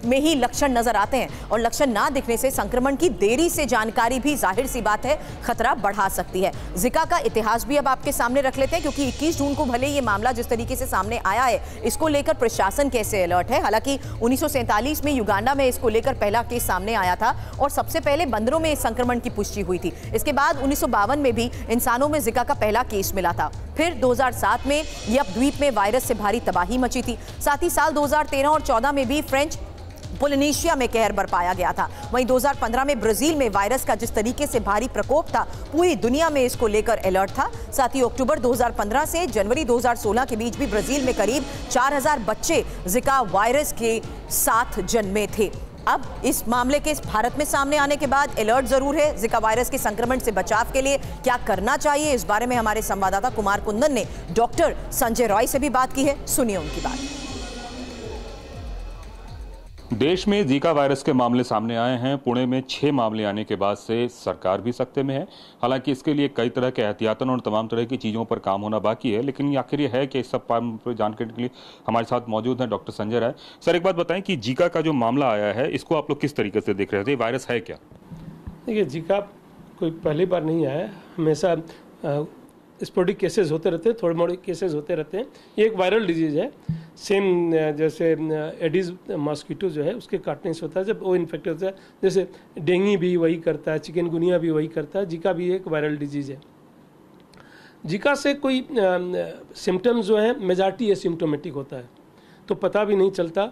में ही लक्षण नजर आते हैं और लक्षण ना दिखने से संक्रमण की देरी से जानकारी भी जाहिर सी बात है खतरा बढ़ा सकती है। जिका का इतिहास भी अब आपके सामने रख लेते हैं, क्योंकि 21 जून को भले ये मामला जिस तरीके से सामने आया है इसको लेकर प्रशासन कैसे अलर्ट है। हालांकि 1947 में युगांडा में इसको लेकर पहला केस सामने आया था और सबसे पहले बंदरों में इस संक्रमण की पुष्टि हुई थी। इसके बाद 1952 में भी इंसानों में जिका का पहला केस मिला था। फिर 2007 में यप द्वीप में वायरस से भारी तबाही मची थी। साथ ही साल 2013 और 14 में भी फ्रेंच पोलिनेशिया में कहर बरपाया गया था। वहीं 2015 में ब्राजील में वायरस का जिस तरीके से भारी प्रकोप था, पूरी दुनिया में इसको लेकर अलर्ट था। साथ ही अक्टूबर 2015 से जनवरी 2016 के बीच भी ब्राजील में करीब 4000 बच्चे जिका वायरस के साथ जन्मे थे। अब इस मामले के भारत में सामने आने के बाद अलर्ट जरूर है। जिका वायरस के संक्रमण से बचाव के लिए क्या करना चाहिए, इस बारे में हमारे संवाददाता कुमार कुंदन ने डॉक्टर संजय रॉय से भी बात की है। सुनिए उनकी बात। देश में जीका वायरस के मामले सामने आए हैं। पुणे में 6 मामले आने के बाद से सरकार भी सख्ते में है। हालांकि इसके लिए कई तरह के एहतियातन और तमाम तरह की चीज़ों पर काम होना बाकी है, लेकिन आखिर ये है कि इस सब पर जानकारी के लिए हमारे साथ मौजूद हैं डॉक्टर संजय राय। सर, एक बात बताएं कि जीका का जो मामला आया है, इसको आप लोग किस तरीके से देख रहे थे? वायरस है क्या? देखिए, जीका कोई पहली बार नहीं आया है, हमेशा स्पोडिक केसेस होते रहते हैं, थोड़े मोड़े केसेस होते रहते हैं। ये एक वायरल डिजीज है, सेम जैसे एडिस मॉस्किटो जो है उसके काटने से होता है जब वो इन्फेक्ट होता है। जैसे डेंगू भी वही करता है, चिकनगुनिया भी वही करता है, जीका भी एक वायरल डिजीज है। जीका से कोई सिम्टम्स जो है मेजॉरिटी एसिम्टोमेटिक होता है, तो पता भी नहीं चलता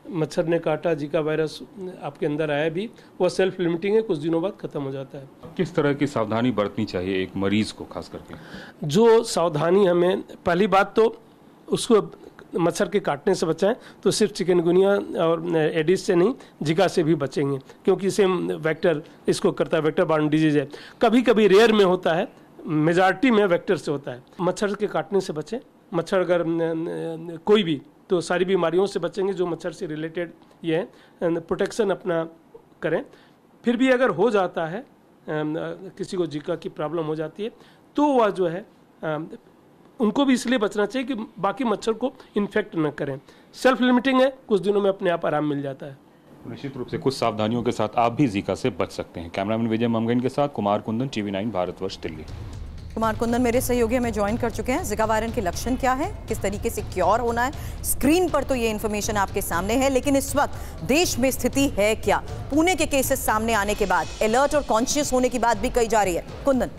मच्छर ने काटा, जीका वायरस आपके अंदर आया भी, वो सेल्फ लिमिटिंग है, कुछ दिनों बाद खत्म हो जाता है। किस तरह की सावधानी बरतनी चाहिए एक मरीज को खास करके? जो सावधानी हमें, पहली बात तो उसको मच्छर के काटने से बचाएं, तो सिर्फ चिकनगुनिया और एडिस से नहीं, जीका से भी बचेंगे, क्योंकि सेम वेक्टर इसको करता है, वेक्टर बाउंड डिजीज है। कभी कभी रेयर में होता है, मेजॉरिटी में वेक्टर से होता है। मच्छर के काटने से बचें। मच्छर अगर कोई भी, तो सारी बीमारियों से बचेंगे जो मच्छर से रिलेटेड ये है। प्रोटेक्शन अपना करें। फिर भी अगर हो जाता है, किसी को जीका की प्रॉब्लम हो जाती है, तो वह जो है उनको भी इसलिए बचना चाहिए कि बाकी मच्छर को इन्फेक्ट न करें। सेल्फ लिमिटिंग है, कुछ दिनों में अपने आप आराम मिल जाता है। निश्चित रूप से कुछ सावधानियों के साथ आप भी जीका से बच सकते हैं। कैमरामैन विजय ममगन के साथ कुमार कुंदन, TV9 भारतवर्ष, दिल्ली। कुमार कुंदन मेरे सहयोगी हमें ज्वाइन कर चुके हैं। जीका वायरस के लक्षण क्या है, किस तरीके से क्योर होना है, स्क्रीन पर तो ये इन्फॉर्मेशन आपके सामने है, लेकिन इस वक्त देश में स्थिति है क्या? पुणे के केसेस सामने आने के बाद अलर्ट और कॉन्शियस होने की बात भी कही जा रही है। कुंदन,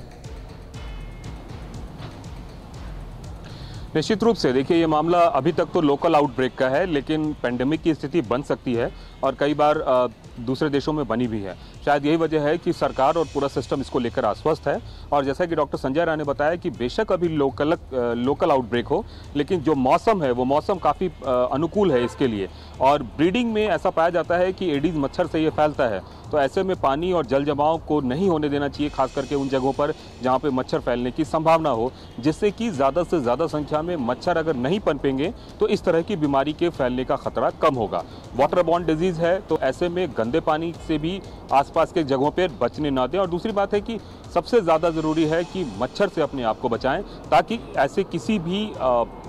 निश्चित रूप से देखिए, ये मामला अभी तक तो लोकल आउटब्रेक का है, लेकिन पेंडेमिक की स्थिति बन सकती है और कई बार दूसरे देशों में बनी भी है। शायद यही वजह है कि सरकार और पूरा सिस्टम इसको लेकर आश्वस्त है। और जैसा कि डॉक्टर संजय राय ने बताया कि बेशक अभी लोकल आउटब्रेक हो, लेकिन जो मौसम है वो मौसम काफ़ी अनुकूल है इसके लिए। और ब्रीडिंग में ऐसा पाया जाता है कि एडीज मच्छर से ये फैलता है, तो ऐसे में पानी और जल जमाव को नहीं होने देना चाहिए, खास करके उन जगहों पर जहाँ पे मच्छर फैलने की संभावना हो, जिससे कि ज़्यादा से ज़्यादा संख्या में मच्छर अगर नहीं पनपेंगे तो इस तरह की बीमारी के फैलने का खतरा कम होगा। वाटर बॉर्न डिजीज़ है, तो ऐसे में गंदे पानी से भी आसपास के जगहों पर बचने ना दें। और दूसरी बात है कि सबसे ज़्यादा ज़रूरी है कि मच्छर से अपने आप को बचाएं, ताकि ऐसे किसी भी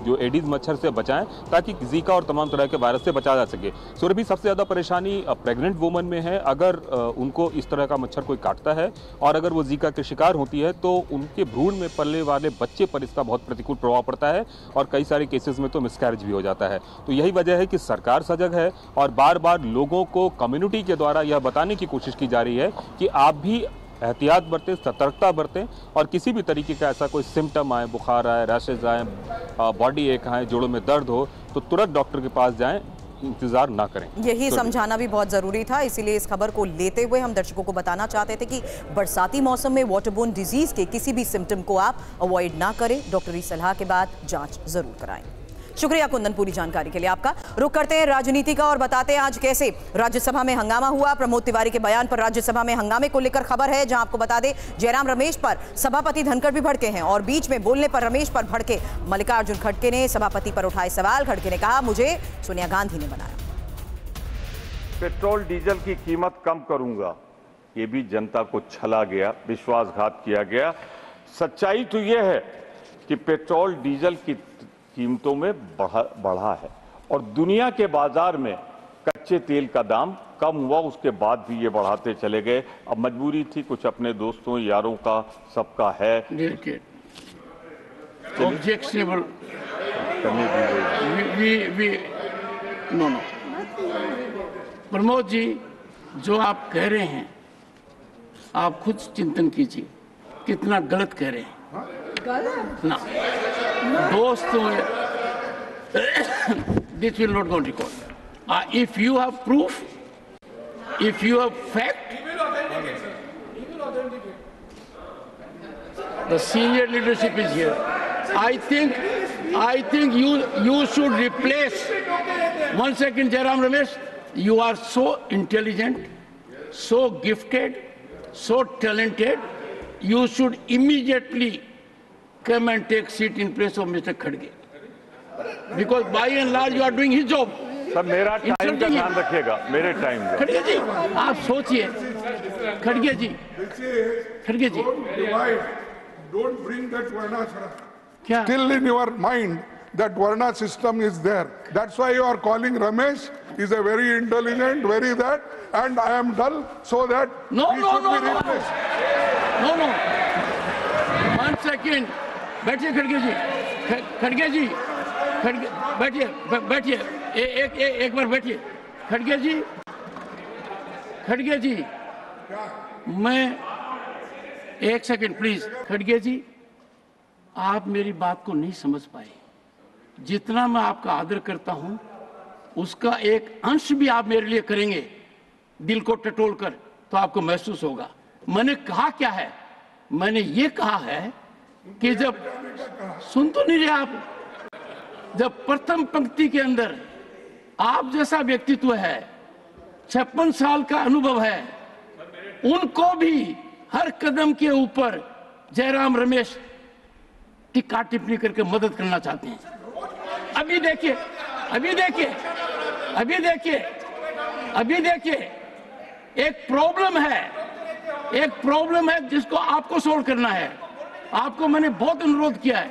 जो एडीज मच्छर से बचाएं, ताकि जीका और तमाम तरह के वायरस से बचा जा सके। सुरभि, सबसे ज़्यादा परेशानी प्रेग्नेंट वुमन में है। अगर उनको इस तरह का मच्छर कोई काटता है और अगर वो जीका के शिकार होती है, तो उनके भ्रूण में पलने वाले बच्चे पर इसका बहुत प्रतिकूल प्रभाव पड़ता है और कई सारे केसेस में तो मिसकैरेज भी हो जाता है। तो यही वजह है कि सरकार सजग है और बार बार लोगों को कम्युनिटी के द्वारा यह बताने की कोशिश की जा रही है कि आप भी एहतियात बरतें, सतर्कता बरतें और किसी भी तरीके का ऐसा कोई सिम्टम आए, बुखार आए, रैशेज आए, बॉडी एक आए, जोड़ों में दर्द हो, तो तुरंत डॉक्टर के पास जाएं, इंतजार ना करें। यही समझाना भी बहुत जरूरी था, इसीलिए इस खबर को लेते हुए हम दर्शकों को बताना चाहते थे कि बरसाती मौसम में वाटरबोर्न डिजीज के किसी भी सिम्टम को आप अवॉइड ना करें, डॉक्टरी सलाह के बाद जांच जरूर कराएं। शुक्रिया कुंदन पूरी जानकारी के लिए आपका। रुख करते हैं राजनीति का और बताते हैं आज कैसे राज्यसभा में हंगामा हुआ। प्रमोद तिवारी के बयान पर राज्यसभा में हंगामे को लेकर खबर है, जहां आपको बता दें जयराम रमेश पर सभापति धनखड़ भी भड़के हैं और बीच में बोलने पर रमेश पर भड़के मल्लिकार्जुन खड़गे ने सभापति पर उठाए सवाल। खड़गे ने कहा, मुझे सोनिया गांधी ने बनाया। पेट्रोल डीजल की कीमत कम करूंगा, ये भी जनता को छला गया, विश्वासघात किया गया। सच्चाई तो यह है कि पेट्रोल डीजल की कीमतों में बढ़ा है और दुनिया के बाजार में कच्चे तेल का दाम कम हुआ, उसके बाद भी ये बढ़ाते चले गए। अब मजबूरी थी, कुछ अपने दोस्तों यारों का सबका है, ऑब्जेक्शनेबल नो प्रमोद जी, जो आप कह रहे हैं आप खुद चिंतन कीजिए, कितना गलत कह रहे हैं ना। दोस्तों, this will not go on record. If you have proof, if you have fact, the senior leadership is here. I think you should replace. 1 second, Jairam Ramesh. You are so intelligent, so gifted, so talented. You should immediately come and take seat in place of Mr. Khadge, because by and large you are doing his job. Sir मेरा टाइम का ध्यान रखिएगा, मेरे टाइम का। खड़गे जी आप सोचिए, खड़गे जी, खड़गे जी, Don't bring that Varna क्या still in your mind that Varna system is there. That's why you are calling Ramesh is a very intelligent, very that, and I am dull, so that no, he no, should no, be no, replaced. no, no. 1 second. बैठिए खड़गे जी, खड़गे जी, खड़गे बैठिए, बैठिए, एक बार बैठिए, खड़गे जी, खड़गे जी, मैं 1 सेकंड प्लीज। खड़गे जी, आप मेरी बात को नहीं समझ पाए। जितना मैं आपका आदर करता हूं, उसका एक अंश भी आप मेरे लिए करेंगे दिल को टटोल कर, तो आपको महसूस होगा। मैंने कहा क्या है? मैंने ये कहा है कि जब सुन तो नहीं रहे आप, जब प्रथम पंक्ति के अंदर आप जैसा व्यक्तित्व है, 56 साल का अनुभव है, उनको भी हर कदम के ऊपर जयराम रमेश टिक्का टिप्पणी करके मदद करना चाहते हैं। अभी देखिए, अभी देखिए, अभी देखिए, अभी देखिए, एक प्रॉब्लम है, एक प्रॉब्लम है जिसको आपको सोल्व करना है। आपको मैंने बहुत अनुरोध किया है।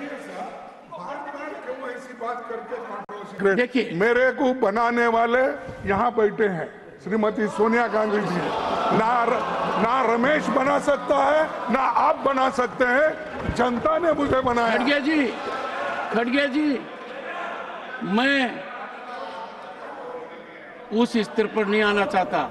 देखिए, मेरे को बनाने वाले यहाँ बैठे हैं, श्रीमती सोनिया गांधी जी। ना रमेश बना सकता है, ना आप बना सकते हैं, जनता ने मुझे बनाया। खड़गे जी, खड़गे जी, मैं उस स्तर पर नहीं आना चाहता।